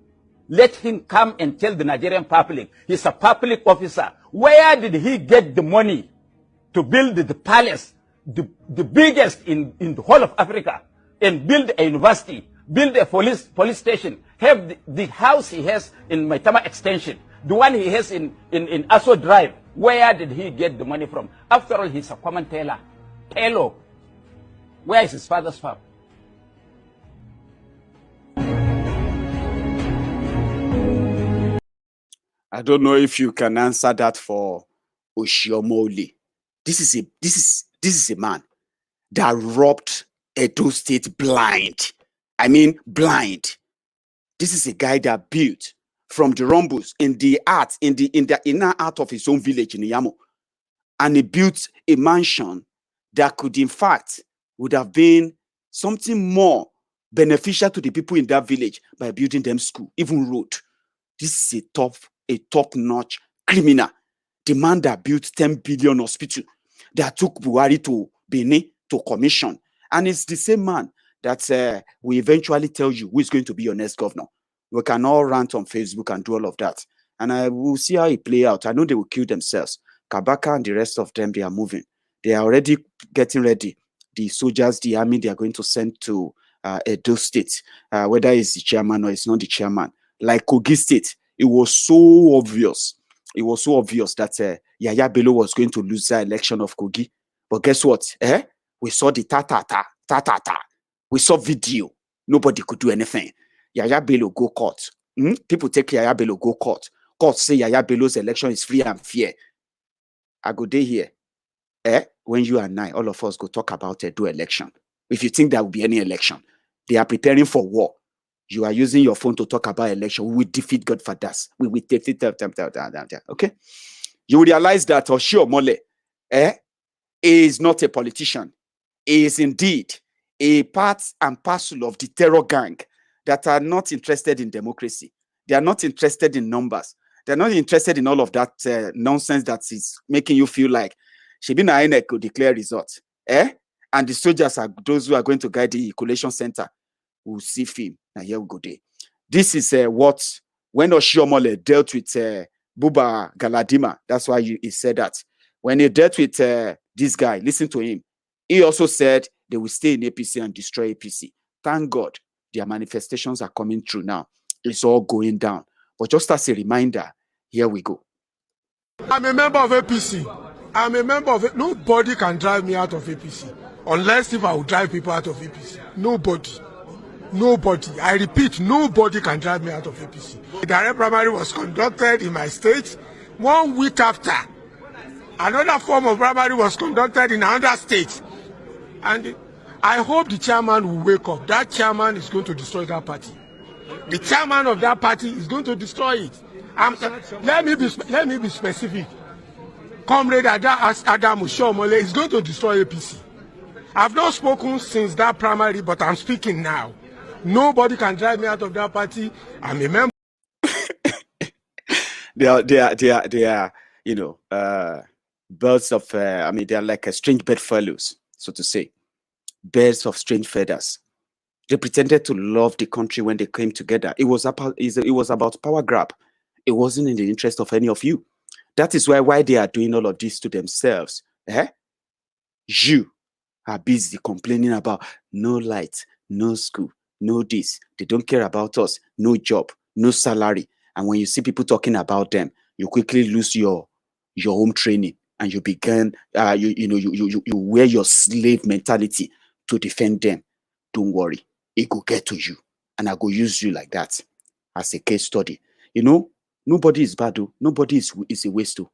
Let him come and tell the Nigerian public. He's a public officer. Where did he get the money to build the palace, the biggest in the whole of Africa, and build a university, build a police station, have the house he has in Maitama Extension, the one he has in Aso Drive? Where did he get the money from? After all, he's a common tailor. Where is his father's farm? I don't know if you can answer that for Oshiomole. This is a man that robbed Edo State blind. I mean blind. This is a guy that built from the rumbles in the inner art of his own village in Iyamo. And he built a mansion that could, in fact, would have been something more beneficial to the people in that village by building them school, even road. This is a top-notch criminal. The man that built 10 billion hospital, that took Buhari to Benin to commission. And it's the same man that we eventually tell you who is going to be your next governor. We can all rant on Facebook and do all of that. And I will see how it play out. I know they will kill themselves. Kabaka and the rest of them, they are moving. They are already getting ready. The soldiers, the army, they are going to send to Edo State, whether it's the chairman or it's not the chairman. Like Kogi State, it was so obvious. It was so obvious that Yaya Bello was going to lose the election of Kogi. But guess what? We saw the ta-ta-ta. We saw video. Nobody could do anything. Yaya Bello go court. People take Yaya Bello go court. Court say Yaya Bello's election is free and fair. I go there here. When you and I, all of us go talk about Edo election. If you think there will be any election, they are preparing for war. You are using your phone to talk about election. We will defeat Godfathers. We will defeat them. Okay? You will realize that Oshiomole is not a politician. He is indeed a part and parcel of the terror gang that are not interested in democracy. They are not interested in numbers. They're not interested in all of that nonsense that is making you feel like Shebina INEC will declare results. And the soldiers are those who are going to guide the collation center. We'll see film. Now here we go there. This is what when Oshiomole dealt with Buba Galadima. That's why he said that. When he dealt with this guy, listen to him. He also said they will stay in APC and destroy APC. Thank God their manifestations are coming through now. It's all going down. But just as a reminder, here we go. I'm a member of APC. I'm a member of it. Nobody can drive me out of APC. Unless if I will drive people out of APC. Nobody. Nobody. I repeat, nobody can drive me out of APC. The direct primary was conducted in my state. 1 week after, another form of primary was conducted in another state. And I hope the chairman will wake up. That chairman is going to destroy that party. The chairman of that party is going to destroy it. Let me be specific. Comrade Adam Oshiomole is going to destroy APC. I've not spoken since that primary, but I'm speaking now. Nobody can drive me out of that party. I'm a member. They are, you know, birds of, I mean, they are like a strange bedfellows, so to say, birds of strange feathers. They pretended to love the country when they came together. It was about power grab. It wasn't in the interest of any of you. That is why they are doing all of this to themselves. You are busy complaining about no light, no school, no this. They don't care about us, no job, no salary. And when you see people talking about them, you quickly lose your home training and you begin, you wear your slave mentality to defend them. Don't worry, it will get to you. And I go use you like that as a case study. You know, nobody is bad, though. Nobody is a waste, though.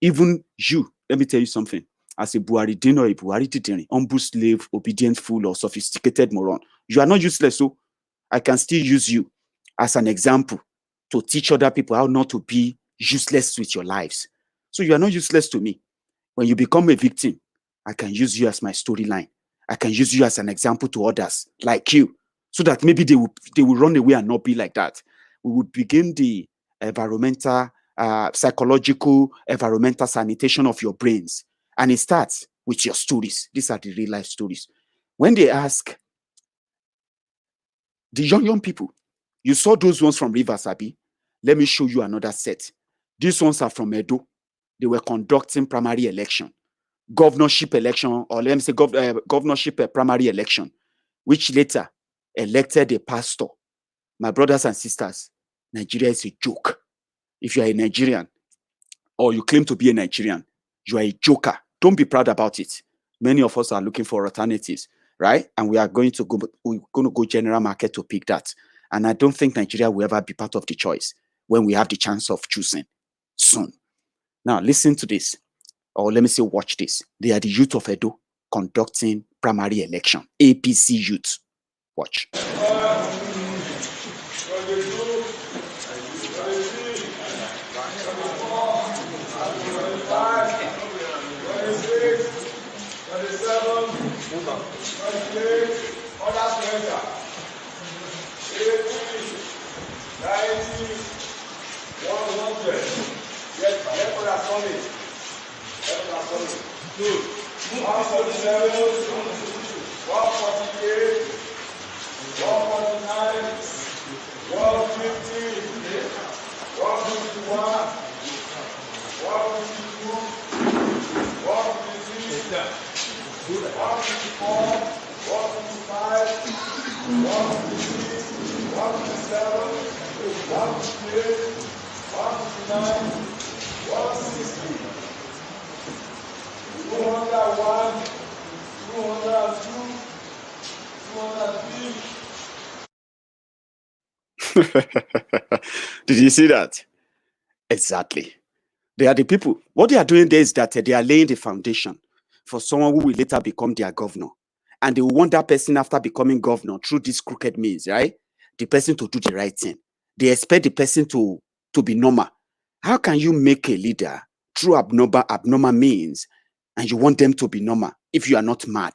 Even you, let me tell you something. As a Buhari Dino or a Buhari Titini, humble slave, obedient fool, or sophisticated moron, you are not useless. So I can still use you as an example to teach other people how not to be useless with your lives. So you are not useless to me. When you become a victim, I can use you as my storyline. I can use you as an example to others like you, so that maybe they will run away and not be like that. We will begin the environmental, psychological, environmental sanitation of your brains. And it starts with your stories. These are the real life stories. When they ask the young people, you saw those ones from Rivers, Abi. Let me show you another set. These ones are from Edo. They were conducting primary election, governorship election, or let me say governorship primary election, which later elected a pastor. My brothers and sisters, Nigeria is a joke. If you are a Nigerian or you claim to be a Nigerian, you are a joker. Don't be proud about it. Many of us are looking for alternatives, right? And we're going to go general market to pick that. And I don't think Nigeria will ever be part of the choice when we have the chance of choosing soon. Now, listen to this, or let me say, watch this. They are the youth of Edo conducting primary election. APC youth. Watch. Did you see that? Exactly. They are the people. What they are doing there is that they are laying the foundation for someone who will later become their governor. And they will want that person, after becoming governor, through this crooked means, right? The person to do the right thing. They expect the person to be normal. How can you make a leader through abnormal means, and you want them to be normal if you are not mad?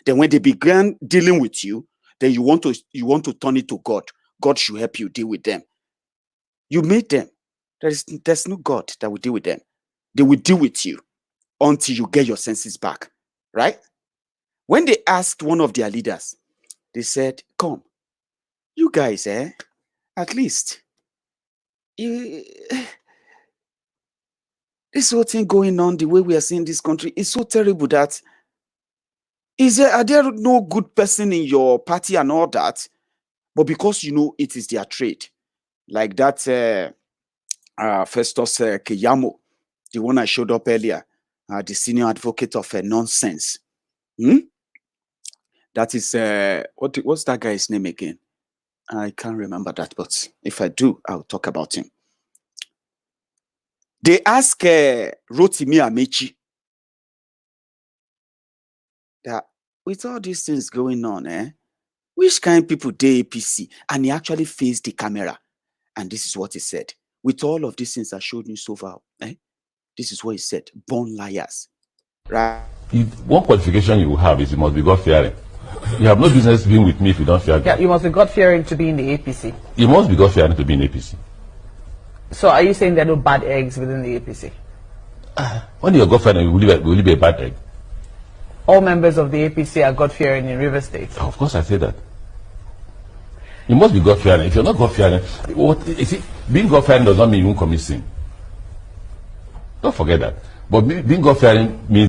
Then when they began dealing with you, then you want to turn it to God. God should help you deal with them. You made them. There's no God that will deal with them. They will deal with you until you get your senses back, right? When they asked one of their leaders, they said, come, you guys, at least, this whole thing going on, the way we are seeing this country is so terrible that, are there no good person in your party and all that? But because you know it is their trade, like that Festus Keyamo, the one I showed up earlier, the senior advocate of nonsense. That is, what's that guy's name again? I can't remember that, but if I do, I'll talk about him. They ask Rotimi Amechi that with all these things going on, which kind of people dey APC? And he actually faced the camera. And this is what he said. With all of these things I showed you so far, this is what he said. Born liars. right? One qualification you have is you must be God-fearing. You have no business being with me if you don't fear God. Yeah, you must be God-fearing to be in the APC. You must be God-fearing to be in APC. So are you saying there are no bad eggs within the APC? When you're God-fearing, will you be a bad egg? All members of the APC are God-fearing in River State. Of course I say that. You must be God-fearing. If you're not God-fearing, being God-fearing does not mean you won't commit sin. Don't forget that. But being God-fearing means...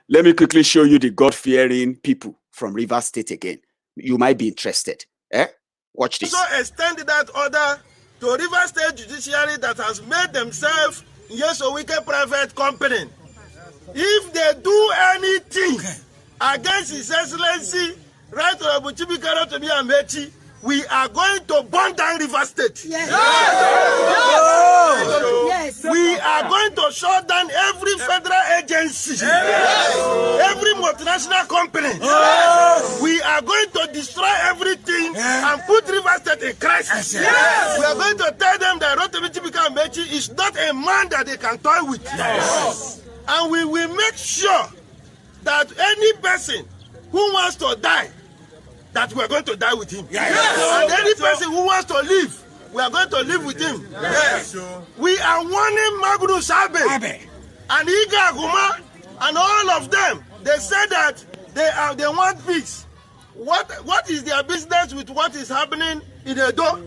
Let me quickly show you the God-fearing people from River State again. You might be interested. Watch this. Also extend that order to River State Judiciary that has made themselves a wicked private company. If they do anything against His Excellency, Right Honorable Chibikaro Tobi Amechi, we are going to burn down River State. Yes. Yes. We are going to shut down every federal agency, every multinational company. We are going to destroy everything and put River State in crisis. Yes. We are going to tell them that Rotimi Chibikaro Amechi is not a man that they can toy with. Yes. And we will make sure that any person who wants to die, that we are going to die with him. Yes. And any person who wants to live, we are going to live with him. Yes. We are warning Magnus Abe and Iga Aguma and all of them. They said that they want peace. What is their business with what is happening in Edo?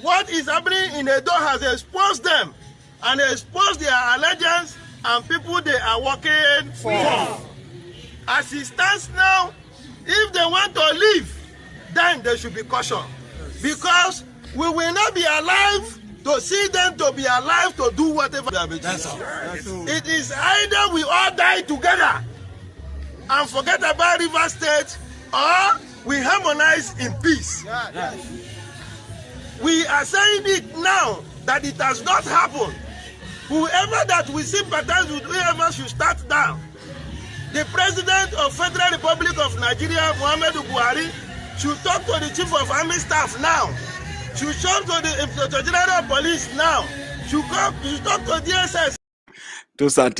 What is happening in Edo has exposed them and exposed their allegiance and people they are working for. As it stands now, if they want to leave, then they should be cautious. Because we will not be alive to see them to be alive to do whatever they are doing. It is either we all die together and forget about River State, or we harmonize in peace. We are saying it now that it has not happened. Whoever that we sympathize with, whoever should start down. The President of Federal Republic of Nigeria, Muhammadu Buhari, should talk to the Chief of Army Staff now. Should talk to the General Police now. Should talk to DSS. Those are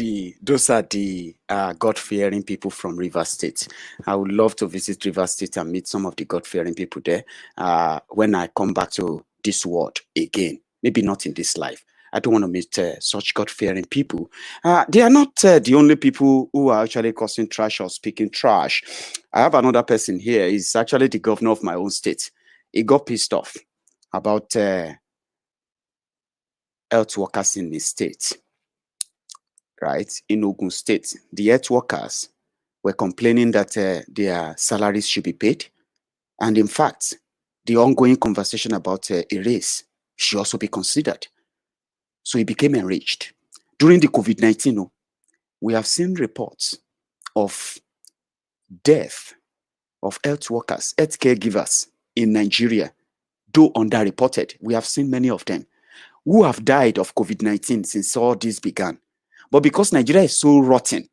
the God-fearing people from River State. I would love to visit River State and meet some of the God-fearing people there when I come back to this world again. Maybe not in this life. I don't want to meet such God-fearing people. They are not the only people who are actually causing trash or speaking trash. I have another person here. He's actually the governor of my own state. He got pissed off about health workers in his state. Right? In Ogun State, the health workers were complaining that their salaries should be paid. And in fact, the ongoing conversation about a raise should also be considered. So he became enraged. During the COVID-19, we have seen reports of death of health workers, health caregivers in Nigeria, though underreported. We have seen many of them who have died of COVID-19 since all this began. But because Nigeria is so rotten,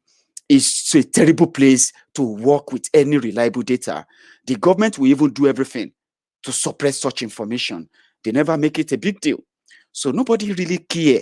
it's a terrible place to work with any reliable data, the government will even do everything to suppress such information. They never make it a big deal. So nobody really care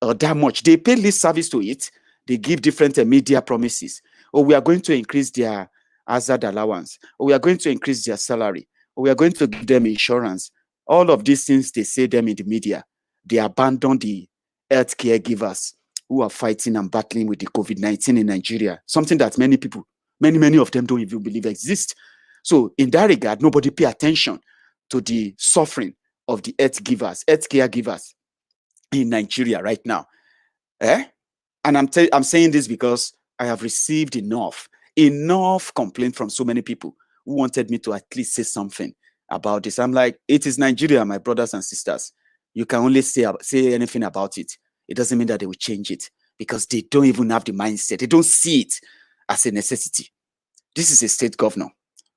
that much. They pay lip service to it. They give different media promises. Oh, we are going to increase their hazard allowance. Or we are going to increase their salary. Or we are going to give them insurance. All of these things, they say them in the media. They abandon the health caregivers who are fighting and battling with the COVID-19 in Nigeria. Something that many people, many of them don't even believe exists. So in that regard, nobody pay attention to the suffering of the health caregivers in Nigeria right now. And I'm saying this because I have received enough complaint from so many people who wanted me to at least say something about this. I'm like, it is Nigeria, my brothers and sisters. You can only say anything about it. It doesn't mean that they will change it because they don't even have the mindset. They don't see it as a necessity. This is a state governor.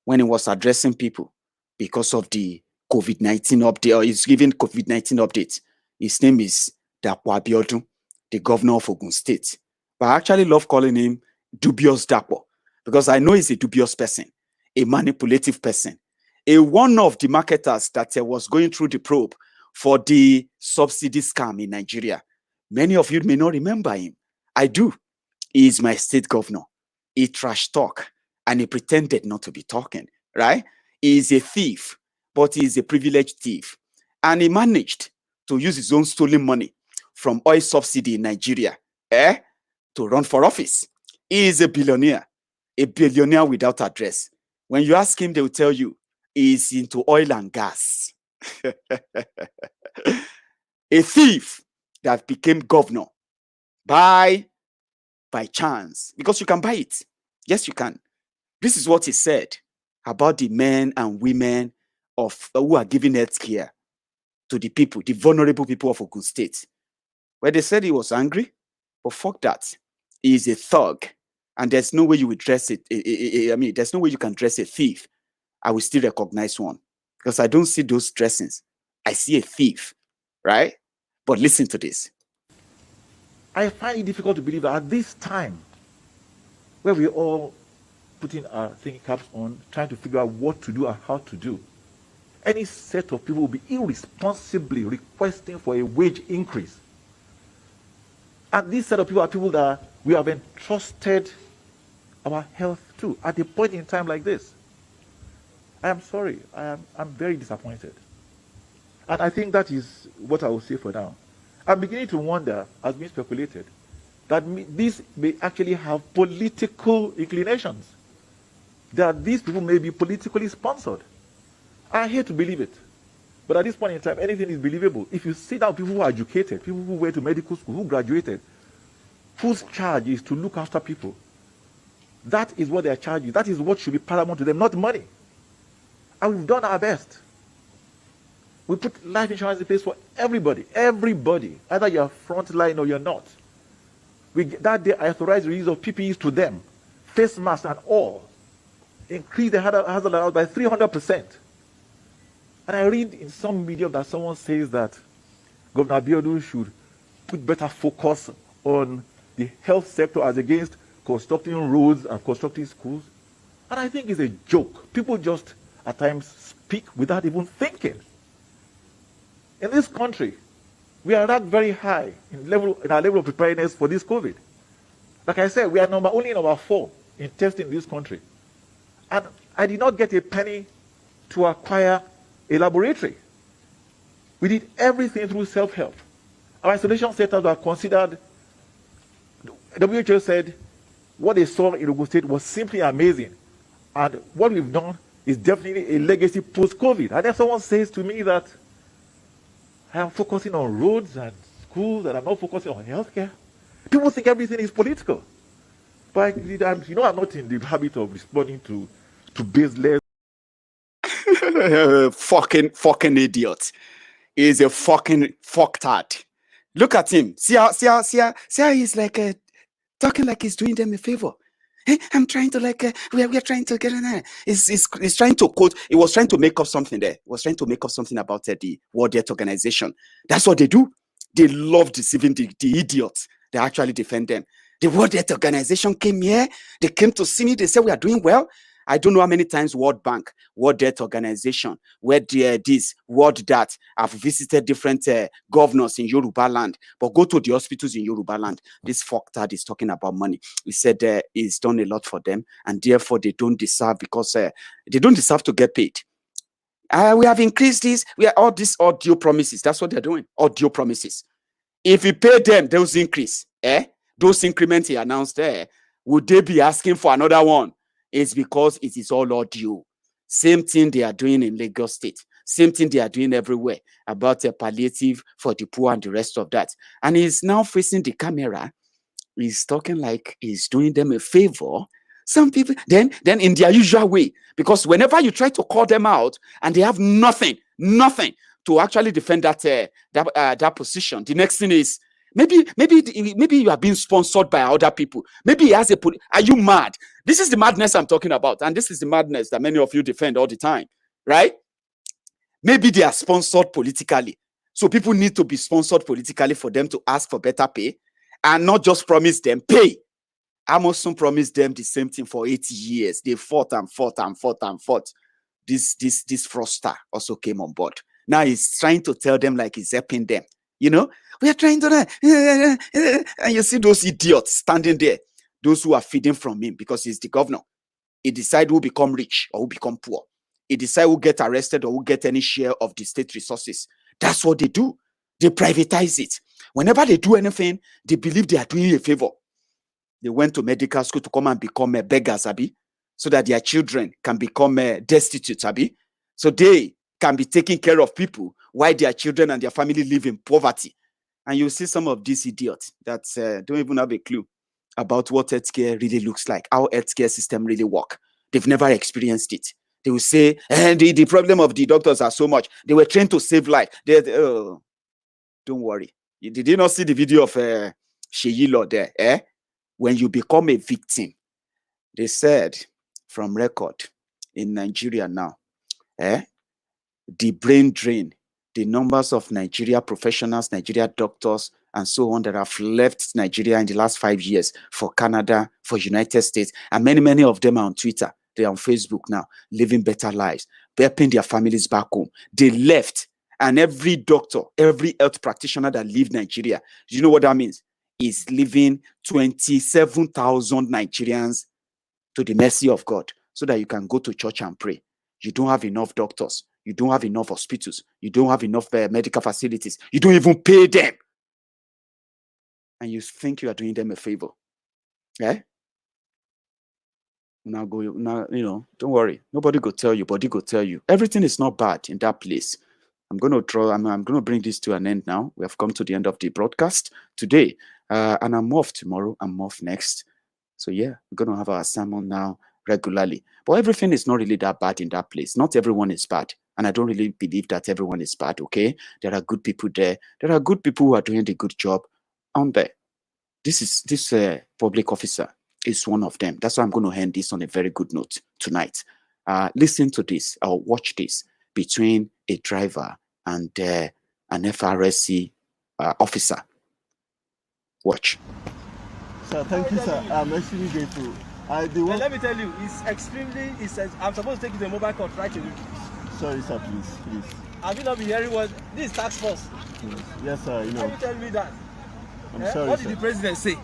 When he was addressing people because of the COVID-19 update, or he's giving COVID-19 updates, his name is Dapo Abiodun, the governor of Ogun State. But I actually love calling him Dubious Dapo because I know he's a dubious person, a manipulative person, one of the marketers that was going through the probe for the subsidy scam in Nigeria. Many of you may not remember him. I do. He is my state governor. He trash talk and he pretended not to be talking, right? He is a thief, but he is a privileged thief. And he managed to use his own stolen money from oil subsidy in Nigeria to run for office. He is a billionaire without address. When you ask him, they will tell you he is into oil and gas. A thief that became governor by chance, because you can buy it. Yes, you can. This is what he said about the men and women of who are giving health care to the people, the vulnerable people of Ogun State. Where they said he was angry, but fuck that. He is a thug, and there's no way you would dress it. I mean, there's no way you can dress a thief. I will still recognize one because I don't see those dressings. I see a thief, right? But listen to this. I find it difficult to believe that at this time, where we all putting our thinking caps on, trying to figure out what to do and how to do, any set of people will be irresponsibly requesting for a wage increase. And this set of people are people that we have entrusted our health to at a point in time like this. I am sorry. I'm very disappointed. And I think that is what I will say for now. I'm beginning to wonder, as being speculated, that this may actually have political inclinations. That these people may be politically sponsored. I hate to believe it. But at this point in time, anything is believable. If you sit down people who are educated, people who went to medical school, who graduated, whose charge is to look after people, that is what their charge is. That is what should be paramount to them, not money. And we've done our best. We put life insurance in place for everybody. Everybody. Either you're frontline or you're not. That day, I authorized the use of PPEs to them. Face masks and all. Increase the hazard allowance by 300%. And I read in some media that someone says that Governor Abiodun should put better focus on the health sector as against constructing roads and constructing schools. And I think it's a joke. People just at times speak without even thinking. In this country, we are ranked very high in our level of preparedness for this COVID. Like I said, we are only number 4 in testing in this country. And I did not get a penny to acquire a laboratory. We did everything through self-help. Our isolation centers were considered, WHO said, what they saw in Ogun State was simply amazing. And what we've done is definitely a legacy post-COVID. And then someone says to me that I am focusing on roads and schools and I'm not focusing on healthcare. People think everything is political. But I'm not in the habit of responding to baseless. fucking idiot. He's a fucking fucktard. Look at him. See how he's like talking like he's doing them a favor. Hey, I'm trying to we are trying to get in there. He's trying to quote. He was trying to make up something there. He was trying to make up something about the World Health Organization. That's what they do. They love deceiving the idiots. They actually defend them. The World Health Organization came here. They came to see me. They said we are doing well. I don't know how many times World Bank, World Health Organization, this, World that. I've visited different governors in Yoruba land, but go to the hospitals in Yoruba land. This fucktard is talking about money. He said he's done a lot for them, and therefore they don't deserve because they don't deserve to get paid. We have increased this. We are all these audio promises. That's what they're doing. Audio promises. If you pay them, those increase, those increments he announced there, would they be asking for another one? It's because it is all audio. Same thing they are doing in Lagos State. Same thing they are doing everywhere about a palliative for the poor and the rest of that. And he's now facing the camera. He's talking like he's doing them a favor. Some people, then in their usual way, because whenever you try to call them out and they have nothing to actually defend that position, the next thing is, maybe you are being sponsored by other people. Maybe he has are you mad? This is the madness I'm talking about. And this is the madness that many of you defend all the time, right? Maybe they are sponsored politically. So people need to be sponsored politically for them to ask for better pay and not just promise them pay. Amazon promised them the same thing for 80 years. They fought. This fraudster also came on board. Now he's trying to tell them like he's helping them. You know, we are trying to, and you see those idiots standing there, those who are feeding from him because he's the governor. He decides who become rich or who become poor. He decides who get arrested or who get any share of the state resources. That's what they do. They privatize it. Whenever they do anything, they believe they are doing a favor. They went to medical school to come and become beggars, Abi, so that their children can become destitute, Abi. So they can be taking care of people while their children and their family live in poverty. And you see some of these idiots that don't even have a clue about what healthcare really looks like, how healthcare system really work. They've never experienced it. They will say, the problem of the doctors are so much. They were trained to save life. Don't worry. Did you not see the video of Sheyilo there? When you become a victim, they said from record in Nigeria now, the brain drain, the numbers of Nigeria professionals, Nigeria doctors, and so on that have left Nigeria in the last 5 years for Canada, for United States, and many, many of them are on Twitter. They're on Facebook now, living better lives, helping their families back home. They left, and every doctor, every health practitioner that leave Nigeria, you know what that means? Is leaving 27,000 Nigerians to the mercy of God so that you can go to church and pray. You don't have enough doctors. You don't have enough hospitals. You don't have enough medical facilities. You don't even pay them. And you think you are doing them a favor. Now, don't worry. Nobody go tell you, body go tell you. Everything is not bad in that place. I'm going to bring this to an end now. We have come to the end of the broadcast today. And I'm off tomorrow. I'm off next. So yeah, we're going to have our sermon now regularly. But everything is not really that bad in that place. Not everyone is bad. And I don't really believe that everyone is bad, okay? There are good people there. There are good people who are doing the good job on there. This public officer is one of them. That's why I'm going to end this on a very good note tonight. Listen to this or watch this between a driver and an FRSC officer. Watch. Sir, thank you, sir. I'm extremely grateful. Let me tell you, I'm supposed to take you to a mobile court right away. Sorry, sir, please. Have you not been hearing what this is tax force? Yes, sir, you know. Can you tell me that? I'm sorry, what sir. did the president say?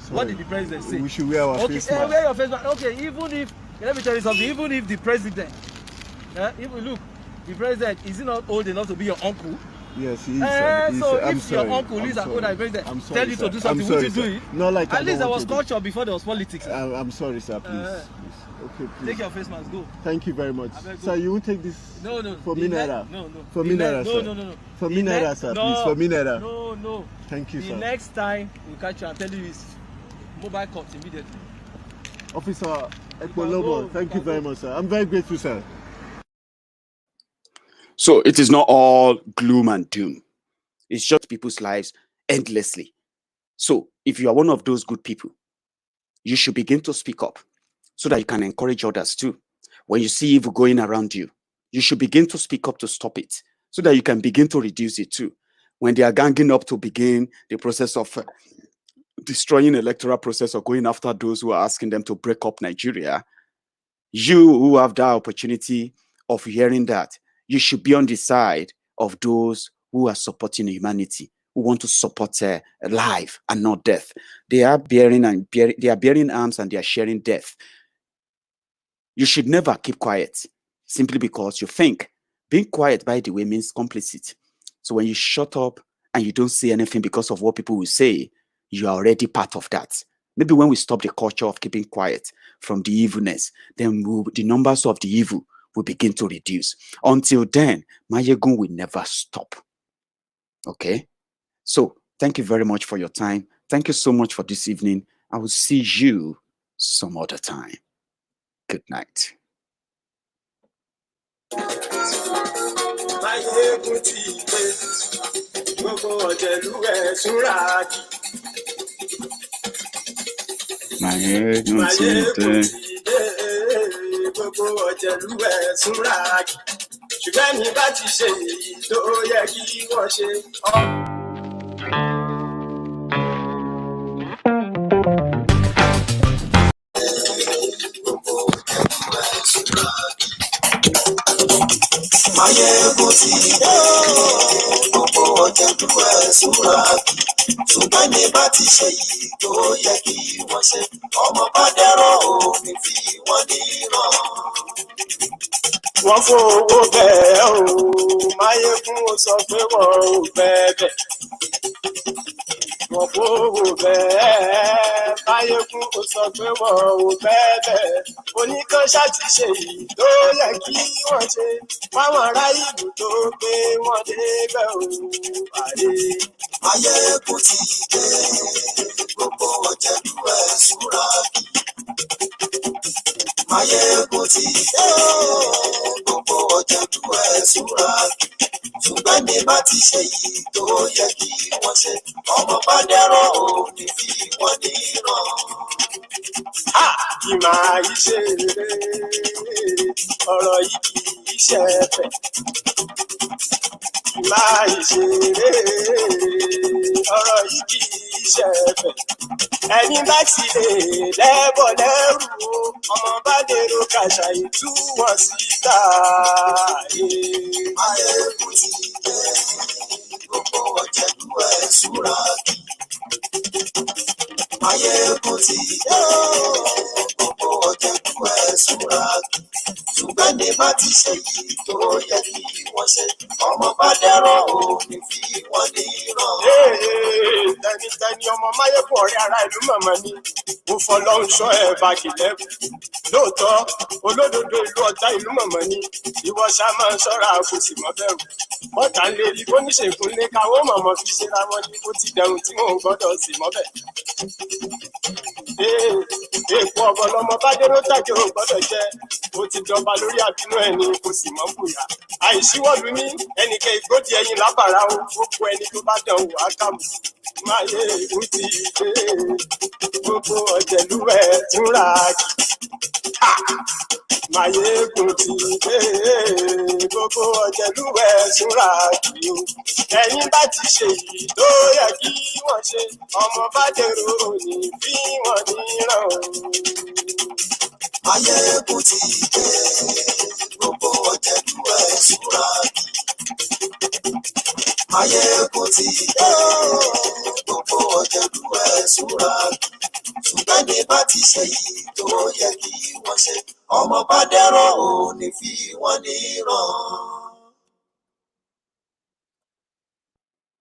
Sorry. What did the president say? We should wear our face mask. Wear your face mask. Okay, let me tell you something. Even if the president, the president is not old enough to be your uncle. Yes, he is. So if your uncle is an older president, tell you to do something, would you do it? Not like at least there was culture before there was politics. I'm sorry, sir. Please. Okay, please. Take your face mask. Go. Thank you very much, sir. You won't take this? No. For me, naira. No. For me, naira, sir. No. For me, naira, sir. Please, for me, naira. No. Thank you, sir. The next time we catch you, I'll tell you is mobile court immediately. Officer Ekpolobo, thank you very much, sir. I'm very grateful, sir. So it is not all gloom and doom. It's just people's lives endlessly. So if you are one of those good people, you should begin to speak up so that you can encourage others too. When you see evil going around you, you should begin to speak up to stop it so that you can begin to reduce it too. When they are ganging up to begin the process of destroying the electoral process or going after those who are asking them to break up Nigeria, you who have that opportunity of hearing that, you should be on the side of those who are supporting humanity, who want to support life and not death. They are bearing arms and they are sharing death. You should never keep quiet simply because you think being quiet, by the way, means complicit. So when you shut up and you don't say anything because of what people will say, you are already part of that. Maybe when we stop the culture of keeping quiet from the evilness, then the numbers of the evil will begin to reduce. Until then, Maiyegun will never stop. Okay? So, thank you very much for your time. Thank you so much for this evening. I will see you some other time. Good night. Gbogbo ọ̀jẹ̀lú ẹ̀ súnra kì ṣùgbọ́n ní bá ti ṣe èyí tó yẹ kí wọ́n ṣe. Maiyegun ti dé, gbogbo ọ̀jẹ̀lú ẹ̀ súnra ṣùgbọ́n ní bá ti ṣe yìí tó yẹ kí wọ́n ṣe ọmọ bá dẹ́rọ̀ ò ní fi wọ́n níran. Wọ́n fowó bẹ́ẹ̀ o, Máyégún ó sọ pé wọ́n ò bẹ́ẹ̀. Wọ́n fowó bẹ́ẹ̀, Máyégún ó sọ pé wọ́n ò bẹ́ẹ̀. Oníkan ṣáàtì ṣe yìí tó yẹ kí wọ́n ṣe fáwọn ará ìlú tó gbé wọn débẹ̀ o. Máyégún ti dé gbogbo ọ̀jẹ̀lú ẹ̀ súnra Máyégún ti dé gbogbo ọ̀jẹ̀lú ẹ̀ súnra ṣùgbọ́n ní bá ti ṣe yìí tó yẹ kí wọ́n ṣe ọmọ bá dẹ́rọ̀ ò ní fi wọ́n níran. Kì máa yí ṣe ọ̀rọ̀ yìí kì í ṣe ẹ̀fẹ̀. Kì máa yí ṣe ọ̀rọ̀ yìí kì í ṣe ẹ̀fẹ̀. Ẹni bá ti lè lẹ́bọ̀ lẹ́rù o, ọmọ bá dèrò kàṣà ìtú wọn síta. Máyégún ti dé gbogbo ọ̀jẹ̀lú ẹ̀ súnra Máyégún ti dé gbogbo ọ̀jẹ̀lú ẹ̀ súnra ṣùgbọ́n ní bá ti ṣe yìí tó yẹ kí wọ́n ṣe ọmọ bá dẹ́rọ̀ ò ní fi wọ́n níran. Tẹnitẹni ọmọ Máyégún ọ̀rẹ́ ara ìlú màmá ni mo fọlọ́run ṣọ́ ẹ̀ bá kìlẹ̀. Lóòótọ́ olódodo ìlú ọ̀tá ìlú màmá ni ìwọ ṣá máa ń ṣọ́ra kò sì mọ́ bẹ̀rù. Bọ́tà ń lè rí oníṣègùn ní káwọ́ mọ̀mọ́ fi ṣera wọn ní kó ti dẹrùn tí wọn ò gbọ́dọ̀ sì mọ́bẹ̀. Èèpo ọ̀bọ lọmọ bá dérò tàjọ ò gbọ́dọ̀ jẹ́ ó ti jọba lórí àbínú ẹni kò sì mọ́ bùyà. Àìsíwọ́lu ní ẹnìkẹ́ ìgbódì ẹyin lábàrá o gbogbo ẹni tó bá dán wò á kàmù. Máyégún ti dé gbogbo ọ̀jẹ̀lú ẹ̀ túnra kì. Máyégún ti dé gbogbo ọ̀jẹ̀lú ẹ̀ túnra kì o. Ẹ̀yin bá ti ṣe yìí tó yẹ kí wọ́n ṣe ọmọ bá dèrò ní bí wọ́n níran o. Máyégún ti dé gbogbo ọ̀jẹ̀lú ẹ̀ súnra Máyégún ti dé gbogbo ọ̀jẹ̀lú ẹ̀ súnra ṣùgbọ́n ní bá ti ṣe yìí tó yẹ kí wọ́n ṣe ọmọ bá dẹ́rọ̀ ò ní fi wọ́n níran.